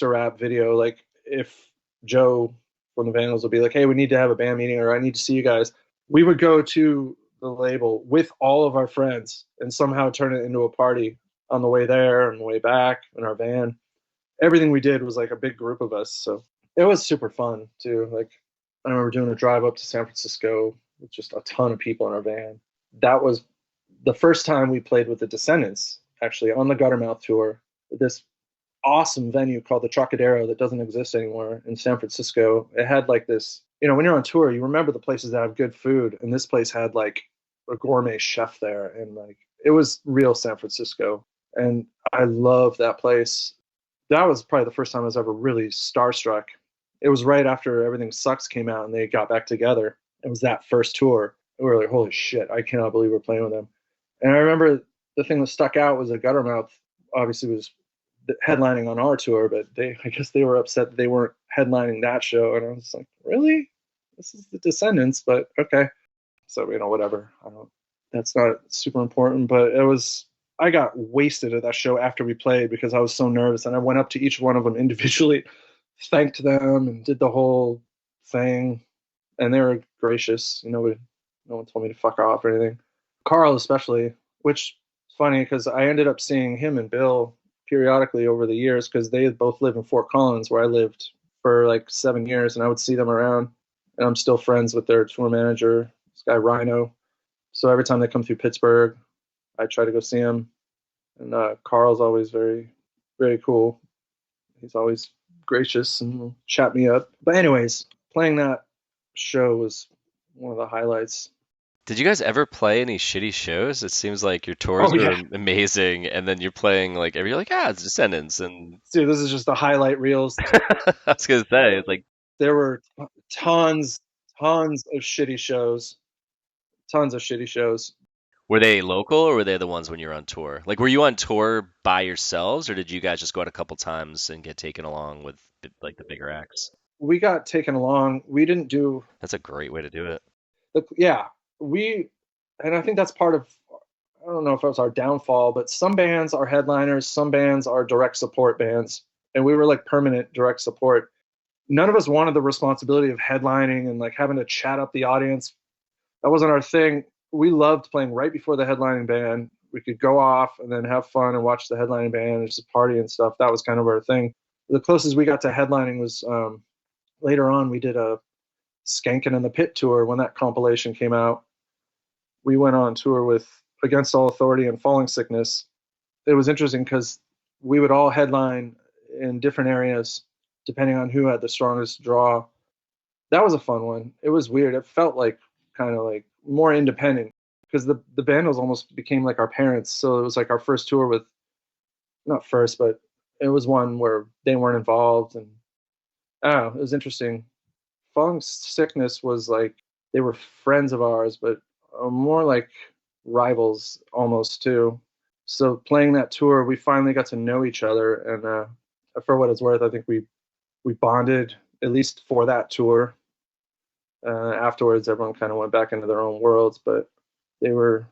rap video. Like if Joe from the Vandals would be like, "Hey, we need to have a band meeting," or "I need to see you guys," we would go to the label with all of our friends and somehow turn it into a party on the way there and the way back in our van. Everything we did was like a big group of us, so it was super fun too. Like I remember doing a drive up to San Francisco with just a ton of people in our van. That was the first time we played with the Descendants, actually on the Guttermouth tour. This awesome venue called the Trocadero that doesn't exist anymore in San Francisco. It had like this, when you're on tour, you remember the places that have good food, and this place had like a gourmet chef there, and like it was real San Francisco. And I love that place. That was probably the first time I was ever really starstruck. It was right after Everything Sucks came out and they got back together. It was that first tour. And we were like, holy shit, I cannot believe we're playing with them. And I remember the thing that stuck out was that Guttermouth obviously was headlining on our tour, but I guess they were upset that they weren't headlining that show. And I was like, really? This is the Descendants, but okay. So, whatever. That's not super important, but I got wasted at that show after we played because I was so nervous. And I went up to each one of them individually, thanked them, and did the whole thing. And they were gracious. No one told me to fuck off or anything. Carl especially, which is funny because I ended up seeing him and Bill periodically over the years because they both live in Fort Collins where I lived for like 7 years, and I would see them around. And I'm still friends with their tour manager, this guy Rhino. So every time they come through Pittsburgh, I try to go see him. And Carl's always very, very cool. He's always gracious and will chat me up. But anyways, playing that show was one of the highlights. Did you guys ever play any shitty shows? It seems like your tours Oh are yeah, amazing, and then you're playing like you're like, ah, it's Descendants, and dude, this is just the highlight reels. I was gonna say, it's like, There were tons, tons of shitty shows, tons of shitty shows. were they local or were they the ones when you were on tour? Like, were you on tour by yourselves, or did you guys just go out a couple times and get taken along with like the bigger acts? We got taken along. We didn't do, That's a great way to do it. yeah, we, and I think that's part of, I don't know if it was our downfall, but some bands are headliners, some bands are direct support bands, and we were like permanent direct support. None of us wanted the responsibility of headlining and like having to chat up the audience. That wasn't our thing. We loved playing right before the headlining band. We could go off and then have fun and watch the headlining band and just party and stuff. That was kind of our thing. The closest we got to headlining was later on. We did a Skankin' in the Pit tour when that compilation came out. We went on tour with Against All Authority and Falling Sickness. It was interesting because we would all headline in different areas depending on who had the strongest draw. That was a fun one. It was weird. It felt like kind of like more independent because the Vandals almost became like our parents. So it was like our first tour with, not first, but it was one where they weren't involved, and oh, it was interesting. Falling Sickness was like they were friends of ours, but more like rivals almost too. So playing that tour, we finally got to know each other, and for what it's worth, I think we bonded at least for that tour. Afterwards, everyone kind of went back into their own worlds, but they were,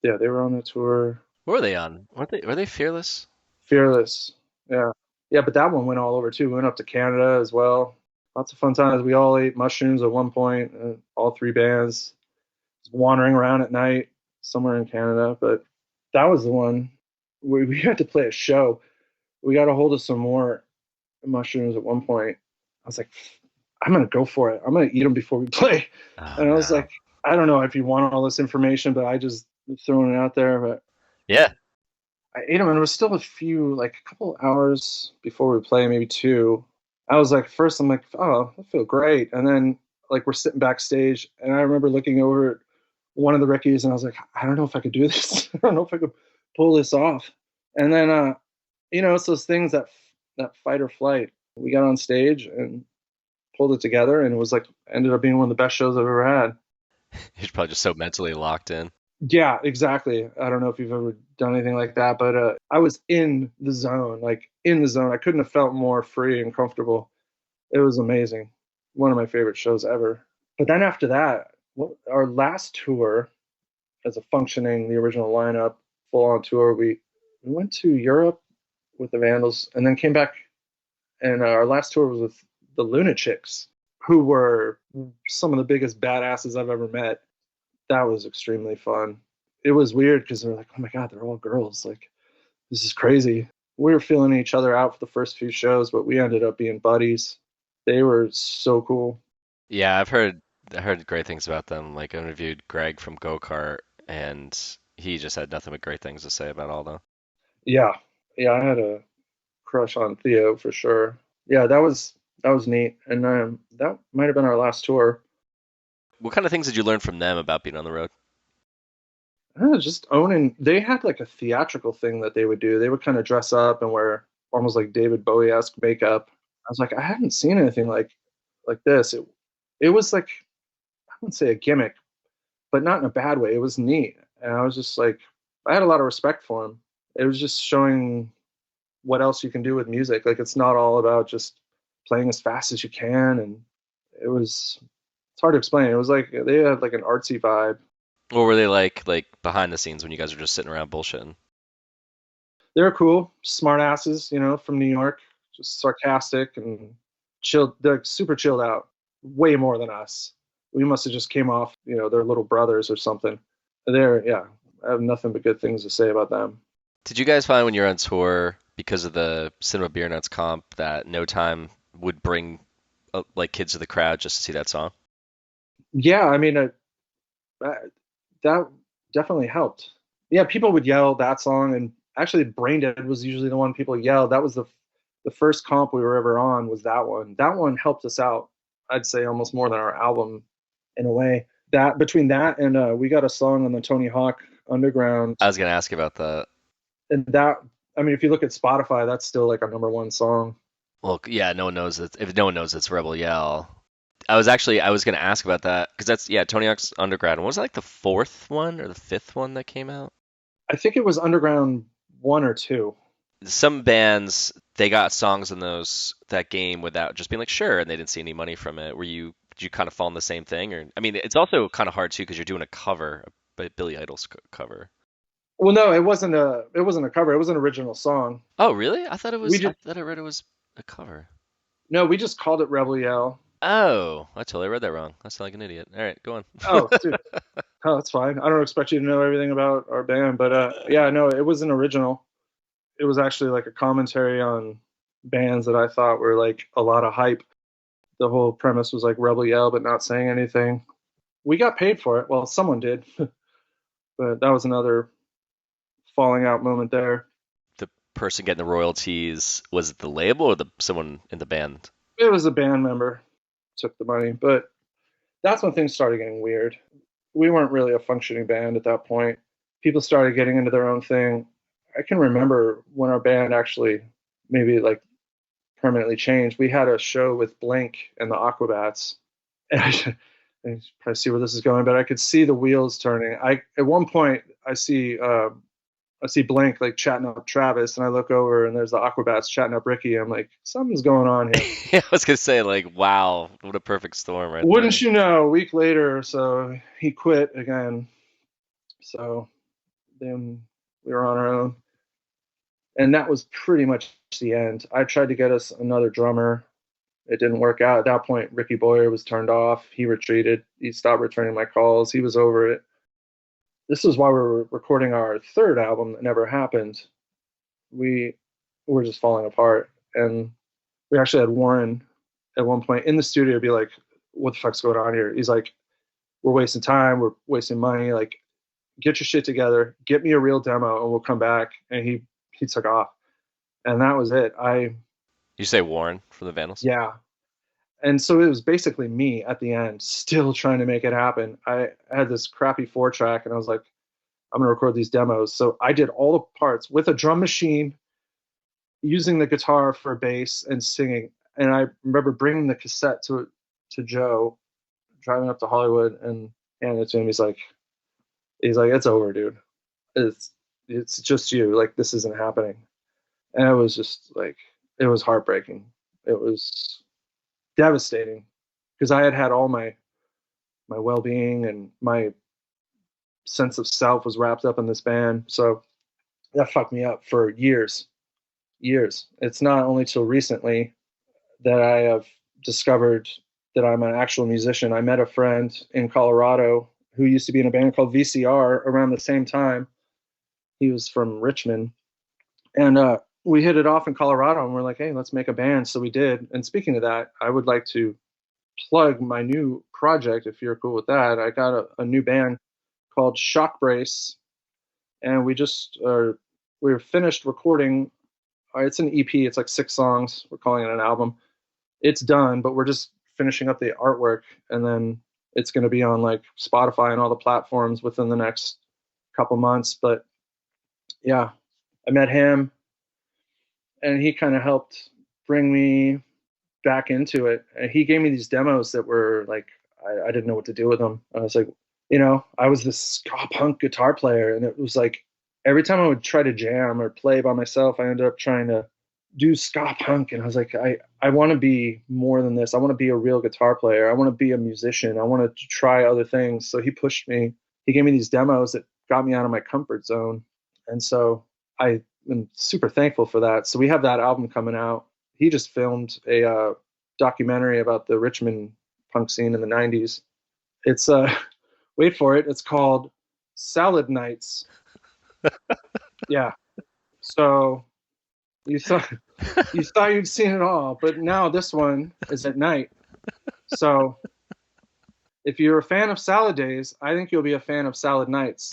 yeah, they were on the tour. What were they on? Were they Fearless? Fearless, yeah, yeah, but that one went all over too. We went up to Canada as well. Lots of fun times. We all ate mushrooms at one point. All three bands wandering around at night somewhere in Canada, but that was the one where we had to play a show. We got a hold of some more mushrooms at one point. I was like, I'm gonna go for it. I'm gonna eat them before we play. Oh And I was no. like, I don't know if you want all this information, but I just throwing it out there. But Yeah. I ate them, and it was still a few, like a couple hours before we play, maybe two. I was like, first, I'm like, oh, I feel great, and then like we're sitting backstage, and I remember looking over at one of the Rickies, and I was like, I don't know if I could do this. I don't know if I could pull this off. And then, it's those things that fight or flight. We got on stage and pulled it together, and it was like ended up being one of the best shows I've ever had. You're probably just so mentally locked in. Yeah, exactly. I don't know if you've ever done anything like that, but I was in the zone, like in the zone. I couldn't have felt more free and comfortable. It was amazing. One of my favorite shows ever. But then after that, our last tour as a functioning, the original lineup, full on tour, we went to Europe with the Vandals and then came back. And our last tour was with the Lunatics, who were some of the biggest badasses I've ever met. That was extremely fun. It was weird because they're like, oh my God, they're all girls. Like, this is crazy. We were feeling each other out for the first few shows, but we ended up being buddies. They were so cool. Yeah, I heard great things about them. Like I interviewed Greg from Go Kart, and he just had nothing but great things to say about all of them. Yeah. Yeah, I had a crush on Theo for sure. Yeah, that was neat. And that might have been our last tour. What kind of things did you learn from them about being on the road? I don't know, just owning. They had like a theatrical thing that they would do. They would kind of dress up and wear almost like David Bowie-esque makeup. I was like, I hadn't seen anything like this. It was like, I wouldn't say a gimmick, but not in a bad way. It was neat, and I was just like, I had a lot of respect for him. It was just showing what else you can do with music. Like it's not all about just playing as fast as you can, and it was. It's hard to explain. It was like they had like an artsy vibe. What were they like behind the scenes when you guys were just sitting around bullshitting? They were cool, smart asses, from New York, just sarcastic and chilled. They're super chilled out, way more than us. We must have just came off, their little brothers or something. Yeah, I have nothing but good things to say about them. Did you guys find when you're on tour because of the Cinema Beer Nuts comp that No Time would bring like kids to the crowd just to see that song? Yeah, I mean, uh, that definitely helped. Yeah, people would yell that song, and actually, Brain Dead was usually the one people yelled. That was the first comp we were ever on was that one. That one helped us out. I'd say almost more than our album in a way. that between that and we got a song on the Tony Hawk Underground, I was gonna ask you about that. and that, I mean, if you look at Spotify, that's still like our number one song. Well, yeah, no one knows it. If no one knows it's Rebel Yell. I was gonna ask about that because that's yeah, Tony Hawk's Underground. Was it like the fourth one or the fifth one that came out? I think it was Underground 1 or 2. Some bands they got songs in those that game without just being like sure, and they didn't see any money from it. Did you kind of fall in the same thing, or I mean, it's also kind of hard too because you're doing a cover, but Billy Idol's cover. Well, no, it wasn't a cover. It was an original song. Oh, really? I thought it We was. I just thought I read it was a cover. No, we just called it Rebel Yell. Oh, I totally read that wrong. I sound like an idiot. All right, go on. Oh, dude. Oh, that's fine. I don't expect you to know everything about our band, but yeah, no, it was an original. It was actually like a commentary on bands that I thought were like a lot of hype. The whole premise was like Rebel Yell, but not saying anything. We got paid for it. Well, someone did, but that was another falling out moment there. The person getting the royalties was it the label or the someone in the band? It was a band member took the money, but that's when things started getting weird. We weren't really a functioning band at that point. People started getting into their own thing. I can remember when our band actually maybe like permanently changed. We had a show with Blink and the Aquabats, and I probably see where this is going, but I could see the wheels turning. I At one point I see Blink like chatting up Travis, and I look over and there's the Aquabats chatting up Ricky. I'm like, something's going on here. Yeah, I was gonna say like, wow, what a perfect storm right there. Wouldn't you know? A week later, so he quit again. So then we were on our own, and that was pretty much the end. I tried to get us another drummer. It didn't work out. At that point, Ricky Boyer was turned off. He retreated. He stopped returning my calls. He was over it. This is why we were recording our third album that never happened. We were just falling apart, and we actually had Warren at one point in the studio be like, "What the fuck's going on here?" He's like, "We're wasting time. We're wasting money. Like, get your shit together. Get me a real demo, and we'll come back." And he took off, and that was it. You say Warren from the Vandals? Yeah. And so it was basically me at the end, still trying to make it happen. I had this crappy 4 track, and I was like, I'm gonna record these demos. So I did all the parts with a drum machine, using the guitar for bass and singing. And I remember bringing the cassette to Joe, driving up to Hollywood and handing it to him. He's like, it's over, dude. It's just you. Like, this isn't happening. And it was just like, it was heartbreaking. It was devastating because I had all my well-being and my sense of self was wrapped up in this band. So that fucked me up for years. Years. It's not only till recently that I have discovered that I'm an actual musician. I met a friend in Colorado who used to be in a band called VCR around the same time. He was from Richmond. And we hit it off in Colorado, and we're like, hey, let's make a band. So we did. And speaking of that, I would like to plug my new project if you're cool with that. I got a new band called Shock Brace, and we're finished recording. It's an EP. It's like 6 songs. We're calling it an album. It's done, but we're just finishing up the artwork, and then it's going to be on like Spotify and all the platforms within the next couple months. But yeah, I met him, and he kind of helped bring me back into it. And he gave me these demos that were like, I didn't know what to do with them. I was like, I was this ska-punk guitar player, and it was like every time I would try to jam or play by myself, I ended up trying to do ska-punk, and I was like, I want to be more than this. I want to be a real guitar player. I want to be a musician. I want to try other things. So he pushed me. He gave me these demos that got me out of my comfort zone, and so I am super thankful for that. So we have that album coming out. He just filmed a documentary about the Richmond punk scene in the 90s. It's wait for it. It's called Salad Nights. Yeah. So you thought you'd seen it all, but now this one is at night. So if you're a fan of Salad Days, I think you'll be a fan of Salad Nights.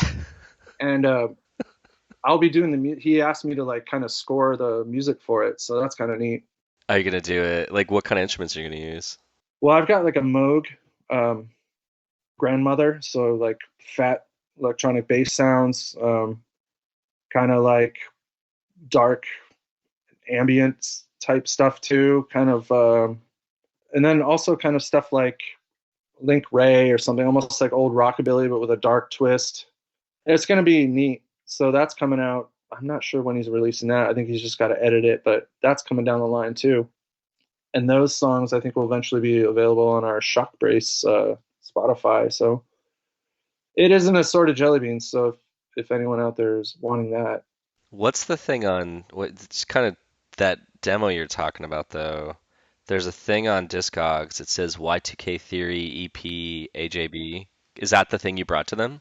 And I'll be doing he asked me to like kind of score the music for it, so that's kind of neat. Are you gonna do it? Like, what kind of instruments are you gonna use? Well, I've got like a Moog. grandmother. So like fat electronic bass sounds, kind of like dark ambient type stuff too, kind of, and then also kind of stuff like Link Ray or something, almost like old rockabilly, but with a dark twist. It's going to be neat. So that's coming out. I'm not sure when he's releasing that. I think he's just got to edit it, but that's coming down the line too. And those songs I think will eventually be available on our Shock Brace Spotify. So it is an Assorted Jelly Beans. So if anyone out there is wanting that, What's the thing on what it's kind of that demo you're talking about though? There's a thing on Discogs that says Y2K Theory EP AJB. Is that the thing you brought to them?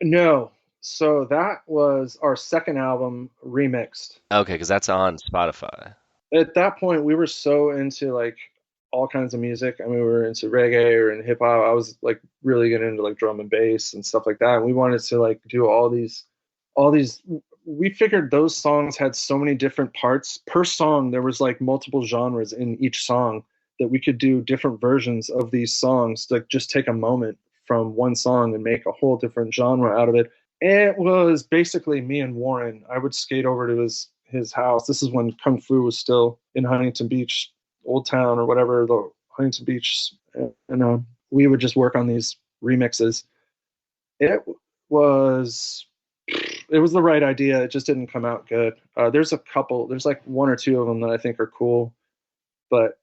no. So that was our second album remixed. Okay, because that's on Spotify. At that point, we were so into like all kinds of music. I mean, we were into reggae or in hip hop. I was like really getting into like drum and bass and stuff like that. And we wanted to like do all these. We figured those songs had so many different parts per song. There was like multiple genres in each song that we could do different versions of these songs. To just take a moment from one song and make a whole different genre out of it. It was basically me and Warren. I would skate over to his house. This is when Kung Fu was still in Huntington Beach, Old Town or whatever, the Huntington Beach, and we would just work on these remixes. It was it was the right idea. It just didn't come out good. There's like one or two of them that I think are cool, but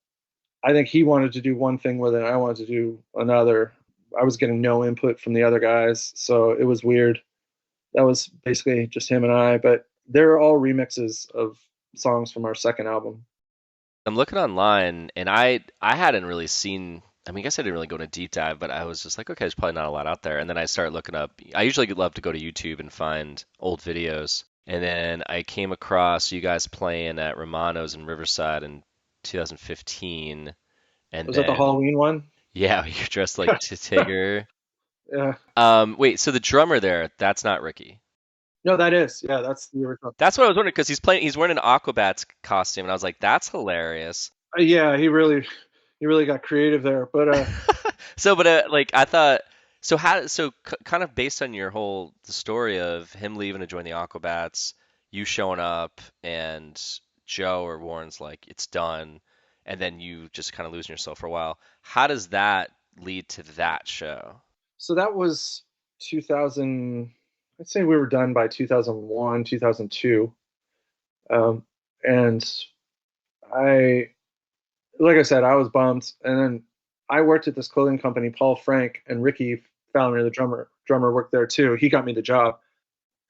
I think he wanted to do one thing with it, and I wanted to do another. I was getting no input from the other guys, so it was weird. That was basically just him and I, but they're all remixes of songs from our second album. I'm looking online and I hadn't really seen I mean, I guess I didn't really go into deep dive, but I was just like, okay, there's probably not a lot out there. And then I started looking up. I usually love to go to YouTube and find old videos. And then I came across you guys playing at Romano's in Riverside in 2015. And Was that the then, Halloween one? yeah, you're dressed like Tigger. Yeah. Wait, so the drummer there, that's not Ricky. No, that is. Yeah, that's the original. That's what I was wondering because he's wearing an Aquabats costume, and I was like, that's hilarious. Yeah, he really got creative there. But So, but like I thought, kind of based on your whole the story of him leaving to join the Aquabats, you showing up, and Joe or Warren's like, it's done, and then you just kind of losing yourself for a while. How does that lead to that show? so that was 2000. I'd say we were done by 2001, 2002. Um, and I, like I said, I was bummed. And then I worked at this clothing company, Paul Frank, and Ricky Fallon, the drummer worked there too. He got me the job.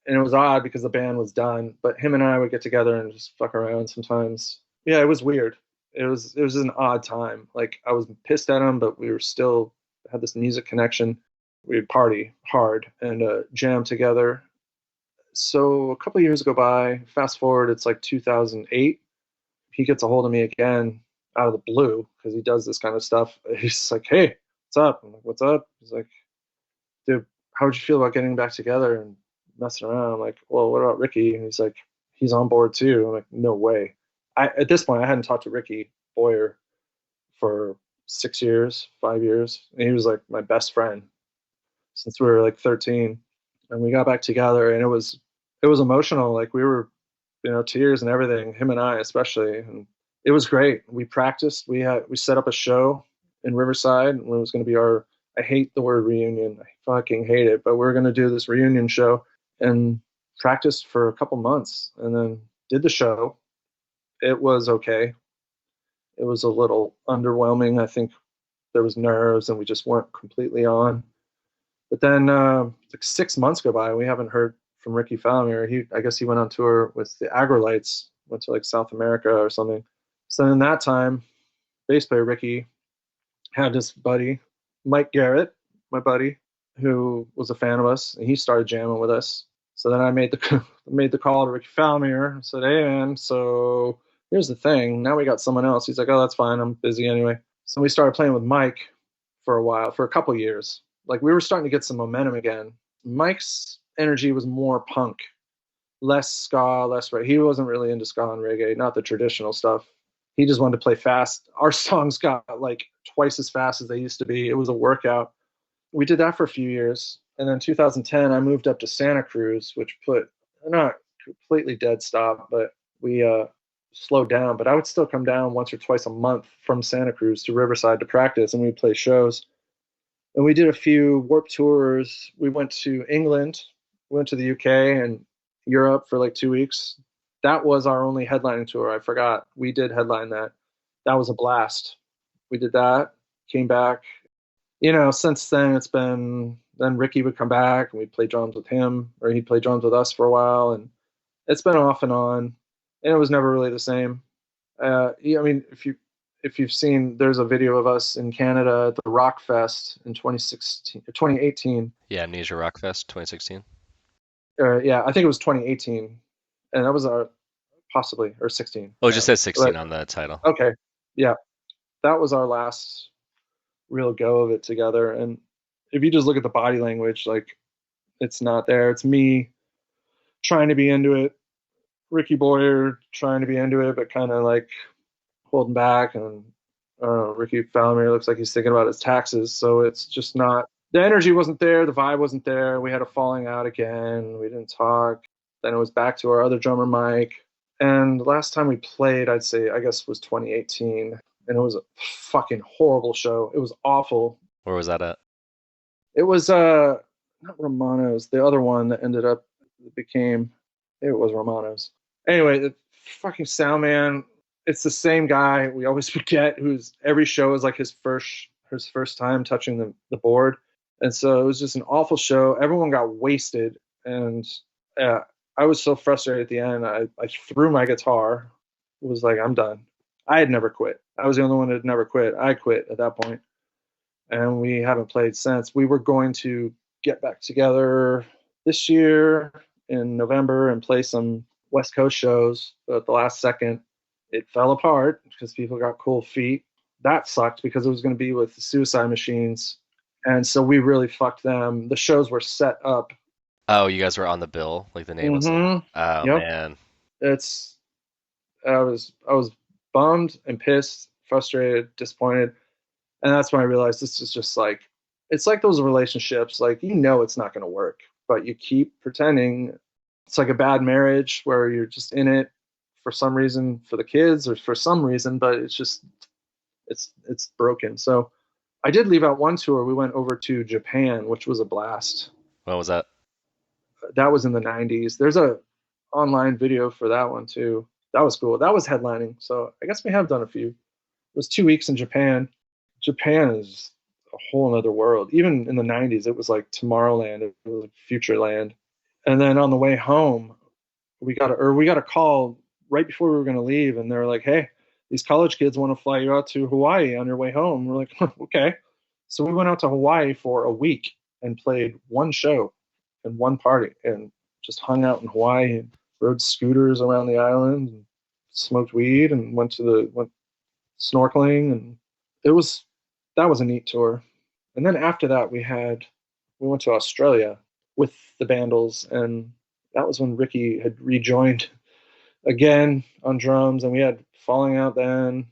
And it was odd because the band was done, but him and I would get together and just fuck around sometimes. Yeah, it was weird. It was an odd time. Like I was pissed at him, but we were still had this music connection. We'd party hard and jam together. So a couple of years go by. Fast forward, it's like 2008. He gets a hold of me again out of the blue because he does this kind of stuff. He's like, "Hey, what's up?" I'm like, "What's up?" He's like, "Dude, how would you feel about getting back together and messing around?" I'm like, "Well, what about Ricky?" And he's like, "He's on board too." I'm like, "No way." At this point, I hadn't talked to Ricky Boyer for 6 years, 5 years, and he was like my best friend since we were like 13. And we got back together, and it was emotional. Like we were, tears and everything. Him and I especially, and it was great. We practiced. We set up a show in Riverside, and it was going to be our. I hate the word reunion. I fucking hate it. But we are going to do this reunion show and practiced for a couple months, and then did the show. It was okay. It was a little underwhelming. I think there was nerves, and we just weren't completely on. But then like 6 months go by, and we haven't heard from Ricky Fallon. I guess he went on tour with the Agrolites, went to like South America or something. So in that time, bass player Ricky had this buddy, Mike Garrett, my buddy, who was a fan of us, and he started jamming with us. So then I made the made the call to Ricky Fallon and said, "Hey man, so here's the thing. Now we got someone else." He's like, "Oh, that's fine. I'm busy anyway." So we started playing with Mike for a while, for a couple years. Like we were starting to get some momentum again. Mike's energy was more punk, less ska, less reggae. He wasn't really into ska and reggae, not the traditional stuff. He just wanted to play fast. Our songs got like twice as fast as they used to be. It was a workout. we did that for a few years. And then 2010, I moved up to Santa Cruz, which put not completely dead stop, but we slowed down. But I would still come down once or twice a month from Santa Cruz to Riverside to practice, and we'd play shows. And we did a few Warp tours. We went to England, went to the UK and Europe for like 2 weeks. That was our only headlining tour. I forgot. We did headline that. That was a blast. We did that, came back. Since then it's been then Ricky would come back and we'd play drums with him, or he'd play drums with us for a while, and it's been off and on, and it was never really the same. Yeah, I mean, if you've seen, there's a video of us in Canada at the Rock Fest in 2016, 2018. Yeah, Amnesia Rockfest 2016. Yeah, I think it was 2018, and that was our possibly or 16. Oh, it just says 16 But on the title. okay, yeah, that was our last real go of it together. And if you just look at the body language, like it's not there. It's me trying to be into it, Ricky Boyer trying to be into it, but kind of like holding back. And Ricky Falmer looks like he's thinking about his taxes. So it's just not, the energy wasn't there. The vibe wasn't there. We had a falling out again. We didn't talk. Then it was back to our other drummer, Mike. And the last time we played, I'd say, I guess, was 2018. And it was a fucking horrible show. It was awful. Where was that at? It was not Romano's, the other one that ended up became, it was Romano's. Anyway, the fucking sound man, it's the same guy we always forget, who's every show is like his first time touching the board. And so it was just an awful show. Everyone got wasted, and I was so frustrated at the end. I threw my guitar. It was like, I'm done. I had never quit. I was the only one that had never quit. I quit at that point, and we haven't played since. We were going to get back together this year in November and play some West Coast shows, but at the last second, it fell apart because people got cold feet. That sucked because it was going to be with the Suicide Machines, and so we really fucked them. The shows were set up. Oh, you guys were on the bill, like the name was. Oh Yep. man. I was bummed and pissed, frustrated, disappointed. And that's when I realized this is just like, it's like those relationships, like, it's not going to work, but you keep pretending. It's like a bad marriage where you're just in it for some reason for the kids or for some reason, but it's just, it's broken. So I did leave out one tour. We went over to Japan, which was a blast. When was that? That was in the 90s. There's a online video for that one too. That was cool. That was headlining. So I guess we have done a few. It was 2 weeks in Japan. Japan is a whole other world. Even in the 90s, it was like Tomorrowland. It was like Futureland. And then on the way home, we got a call right before we were going to leave, and they were like, "Hey, these college kids want to fly you out to Hawaii on your way home." We're like, "Okay." So we went out to Hawaii for a week and played one show and one party and just hung out in Hawaii and rode scooters around the island and smoked weed and went snorkeling, and that was a neat tour. And then after that we went to Australia with the Vandals, and that was when Ricky had rejoined again on drums, and we had falling out then.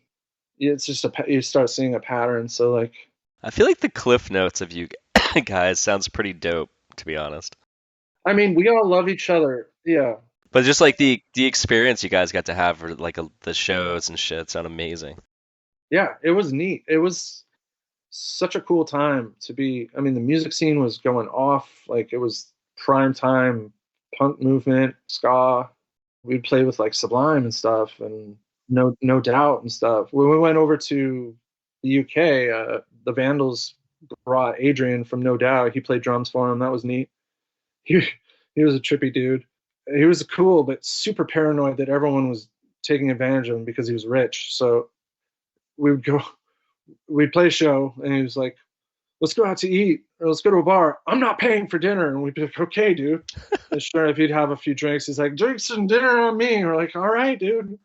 It's just you start seeing a pattern. So like, I feel like the cliff notes of you guys sounds pretty dope, to be honest. I mean, we all love each other. Yeah. But just like the experience you guys got to have for like the shows and shit sound amazing. Yeah, it was neat. It was such a cool time to be. I mean, the music scene was going off. Like, it was prime time punk movement, ska. We'd play with like Sublime and stuff, and no doubt and stuff. When we went over to the UK, the Vandals brought Adrian from No Doubt. He played drums for him. That was neat. He he was a trippy dude. He was cool, but super paranoid that everyone was taking advantage of him because he was rich. So we'd play a show, and he was like, "Let's go out to eat, or let's go to a bar. I'm not paying for dinner." And we'd be like, "Okay, dude." And sure, if he'd have a few drinks, he's like, "Drinks and dinner on me." And we're like, "All right, dude."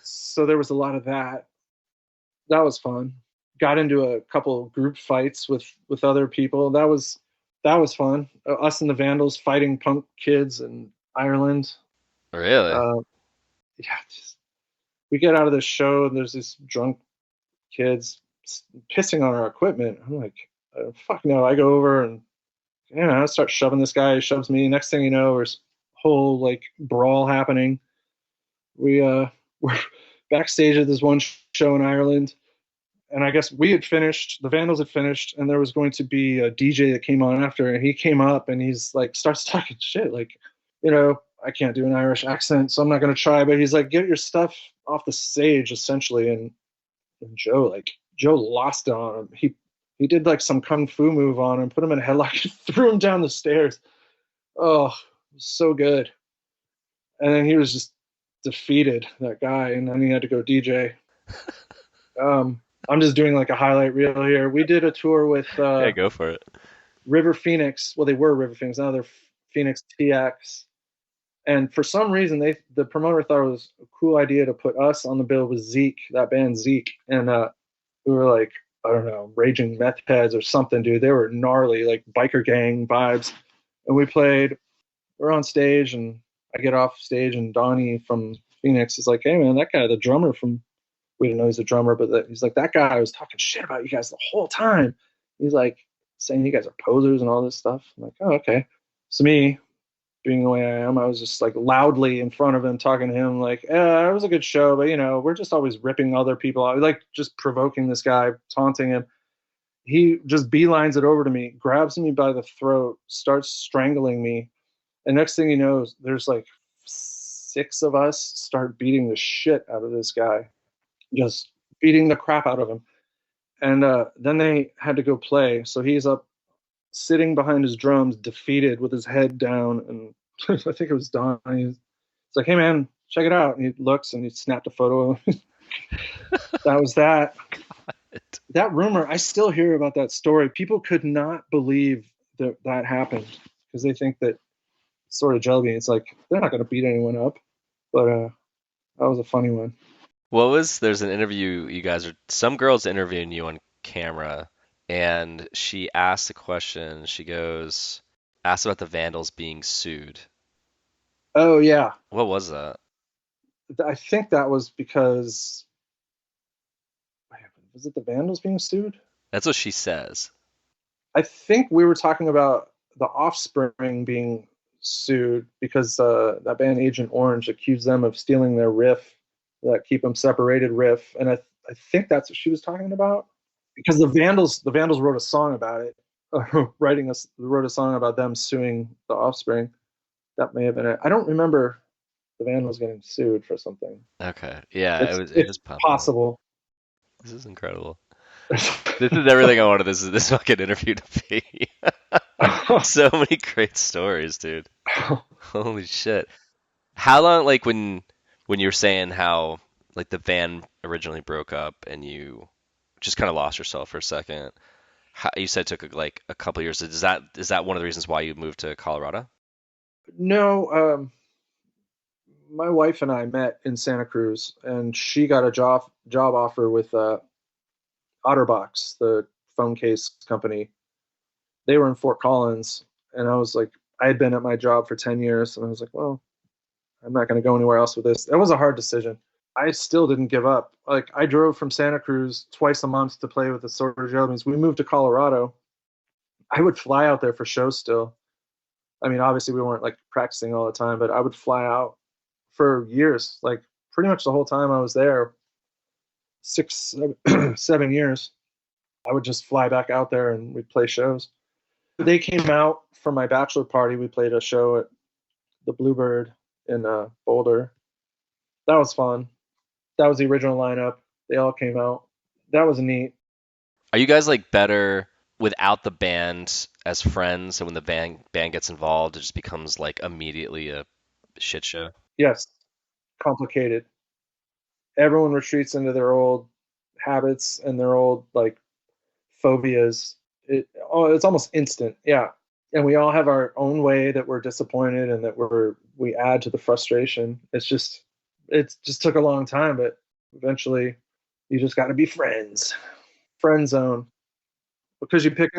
So there was a lot of that. That was fun. Got into a couple group fights with other people. That was fun. Us and the Vandals fighting punk kids in Ireland. Really? Yeah. We get out of this show, and there's these drunk kids pissing on our equipment. I'm like, Fuck no. I go over and I start shoving this guy. He shoves me. Next thing you know, there's a whole like brawl happening. We're backstage at this one show in Ireland, and I guess we had finished. The Vandals had finished, and there was going to be a DJ that came on after, and he came up and he's like starts talking shit like, I can't do an Irish accent, so I'm not gonna try. But he's like, get your stuff off the stage, essentially. And Joe lost it on him. He did like some kung fu move on him, put him in a headlock, and threw him down the stairs. Oh, it was so good. And then he was just defeated, that guy, and then he had to go DJ. I'm just doing like a highlight reel here. We did a tour with Yeah, go for it. River Phoenix. Well, they were River Phoenix. Now they're Phoenix TX. And for some reason, the promoter thought it was a cool idea to put us on the bill with Zeke, that band Zeke. And we were like, I don't know, raging meth heads or something, dude. They were gnarly, like biker gang vibes. And we're on stage, and I get off stage, and Donnie from Phoenix is like, hey, man, that guy, the drummer from, we didn't know he's a drummer, but he's like, that guy was talking shit about you guys the whole time. He's like saying you guys are posers and all this stuff. I'm like, oh, okay. So me, being the way I am, I was just like loudly in front of him talking to him like, it was a good show, but we're just always ripping other people out, like just provoking this guy, taunting him. He just beelines it over to me, grabs me by the throat, starts strangling me. And next thing you know, there's like 6 of us start beating the shit out of this guy, just beating the crap out of him. And then they had to go play. So he's up sitting behind his drums, defeated with his head down. And I think it was Don. He's like, hey, man, check it out. And he looks and he snapped a photo. That was that. That rumor, I still hear about that story. People could not believe that happened because they think that Assorted Jelly Beans, like, they're not going to beat anyone up. But that was a funny one. There's an interview, some girl's interviewing you on camera, and she asked a question. She asked about the Vandals being sued. Oh, yeah. What was that? I think that was because, was it the Vandals being sued? That's what she says. I think we were talking about the Offspring being sued because that band Agent Orange accused them of stealing their riff, that Keep 'Em Separated riff, and I think that's what she was talking about, because the Vandals wrote a song about it, wrote a song about them suing the Offspring. That may have been it. I don't remember the Vandals getting sued for something. Okay, yeah, it's possible. This is incredible. This is everything I wanted this fucking interview to be. So many great stories, dude. Holy shit. How long, like, when you were saying how, like, the band originally broke up and you just kind of lost yourself for a second, you said it took like a couple years. Is that one of the reasons why you moved to Colorado? No, my wife and I met in Santa Cruz, and she got a job offer with Otterbox, the phone case company. They were in Fort Collins, and I was like, I had been at my job for 10 years, and I was like, well, I'm not going to go anywhere else with this. It was a hard decision. I still didn't give up. Like, I drove from Santa Cruz twice a month to play with the Assorted Jelly Beans. We moved to Colorado. I would fly out there for shows still. I mean, obviously we weren't like practicing all the time, but I would fly out for years, like pretty much the whole time I was there, 6, 7 years. I would just fly back out there and we'd play shows. They came out for my bachelor party. We played a show at the Bluebird in Boulder. That was fun. That was the original lineup. They all came out. That was neat. Are you guys like better without the band as friends, and when the band gets involved, it just becomes like immediately a shit show? Yes, complicated. Everyone retreats into their old habits and their old like phobias. It's almost instant. Yeah. And we all have our own way that we're disappointed and that we add to the frustration. It just took a long time, but eventually you just got to be friends. Friend zone. Because you pick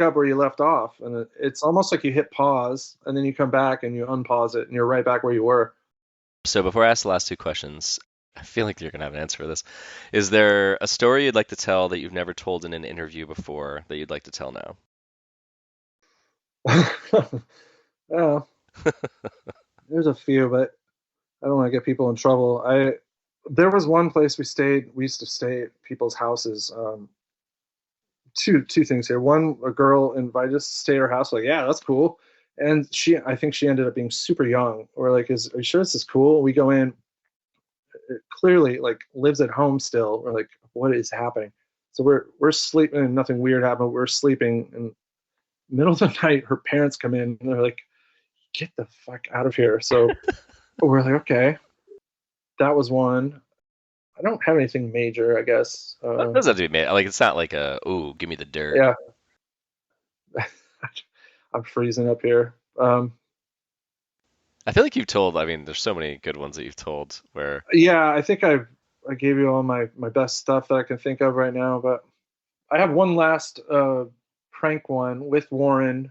up where you left off, and it's almost like you hit pause and then you come back and you unpause it and you're right back where you were. So before I ask the last 2 questions, I feel like you're gonna have an answer for this. Is there a story you'd like to tell that you've never told in an interview before that you'd like to tell now? Well, there's a few, but I don't want to get people in trouble. There was one place we stayed. We used to stay at people's houses. Two things here. One, a girl invited us to stay at her house. Like, yeah, that's cool. And I think she ended up being super young. We're like, are you sure this is cool? We go in. It clearly, like, lives at home still. We're like, what is happening? So we're sleeping, and nothing weird happened. We're sleeping, and middle of the night, her parents come in, and they're like, get the fuck out of here. So we're like, okay, that was one. I don't have anything major, I guess. That doesn't have to be made. Like, it's not like give me the dirt. Yeah, I'm freezing up here. I feel like you've told. I mean, there's so many good ones that you've told. Where Yeah, I think I gave you all my best stuff that I can think of right now, but I have one last prank one with Warren.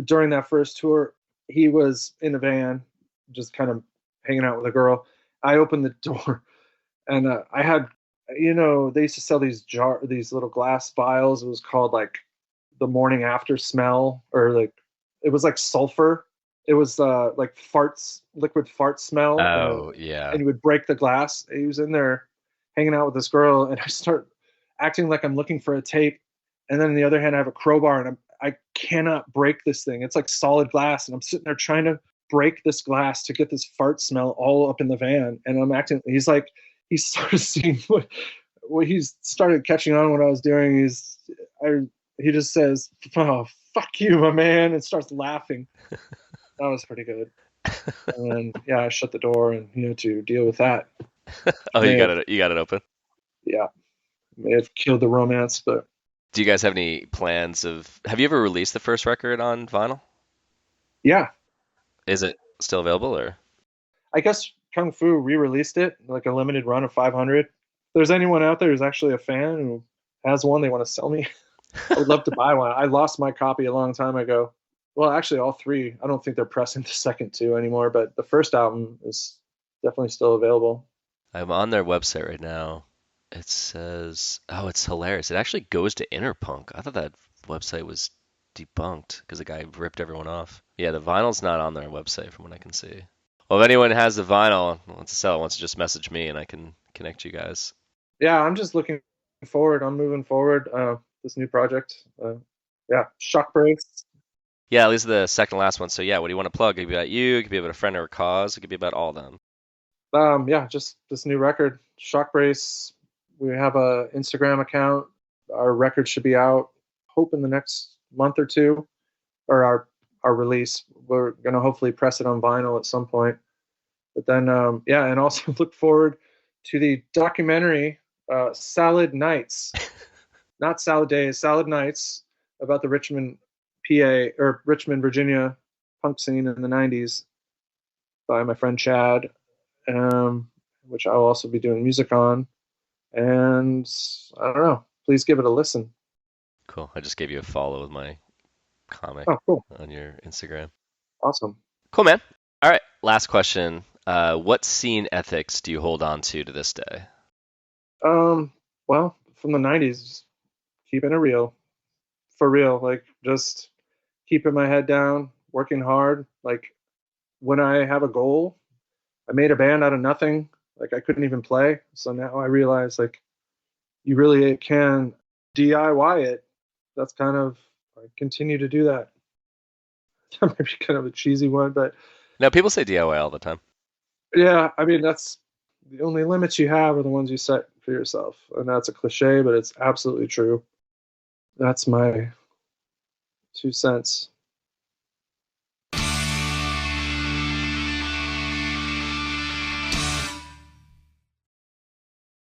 During that first tour, he was in a van, just kind of hanging out with a girl. I opened the door, and I had, they used to sell these little glass vials. It was called like the morning after smell, or like it was like sulfur. It was like farts, liquid fart smell, oh yeah. and he would break the glass. He was in there hanging out with this girl, and I start acting like I'm looking for a tape, and then on the other hand, I have a crowbar, and I cannot break this thing. It's like solid glass, and I'm sitting there trying to break this glass to get this fart smell all up in the van, and I'm acting. He's like, he started seeing what he started catching on what I was doing. He just says, "Oh, fuck you, my man," and starts laughing. That was pretty good. And then, yeah, I shut the door, and to deal with that. Oh, May you got have, it. You got it open. yeah, may have killed the romance, but Do you guys have any plans of? Have you ever released the first record on vinyl? yeah, Is it still available or? I guess Kung Fu re-released it, like a limited run of 500. If there's anyone out there who's actually a fan who has one they want to sell me, I would love to buy one. I lost my copy a long time ago. Well, actually, all three. I don't think they're pressing the second two anymore, but the first album is definitely still available. I'm on their website right now. It says, oh, it's hilarious. It actually goes to Interpunk. I thought that website was debunked because the guy ripped everyone off. Yeah, the vinyl's not on their website from what I can see. Well, if anyone has the vinyl and wants to sell it, wants to just message me and I can connect you guys. Yeah, I'm just looking forward. I'm moving forward. This new project. Yeah, Shock Breaks. Yeah, at least the second to last one. So yeah, what do you want to plug? It could be about you, it could be about a friend or a cause, it could be about all of them. Yeah, just this new record, Shock Brace. We have a Instagram account. Our record should be out, hope in the next month or two, or our release. We're gonna hopefully press it on vinyl at some point. But then, yeah, and also look forward to the documentary Salad Nights, not Salad Days, Salad Nights, about the Richmond, PA, or Richmond, Virginia punk scene in the '90s by my friend Chad, which I'll also be doing music on. And I don't know. Please give it a listen. Cool. I just gave you a follow with my comic Oh, cool. on your Instagram. Awesome. Cool, man. All right, last question. What scene ethics do you hold on to this day? Well, from the '90s, keeping it real, for real. Like, just keeping my head down, working hard. Like, when I have a goal, I made a band out of nothing. Like, I couldn't even play. So now I realize, like, you really can DIY it. That's kind of, I continue to do that. That might be kind of a cheesy one, but Now, people say DIY all the time. yeah, I mean, that's the only limits you have are the ones you set for yourself. And that's a cliche, but it's absolutely true. That's my 2 cents.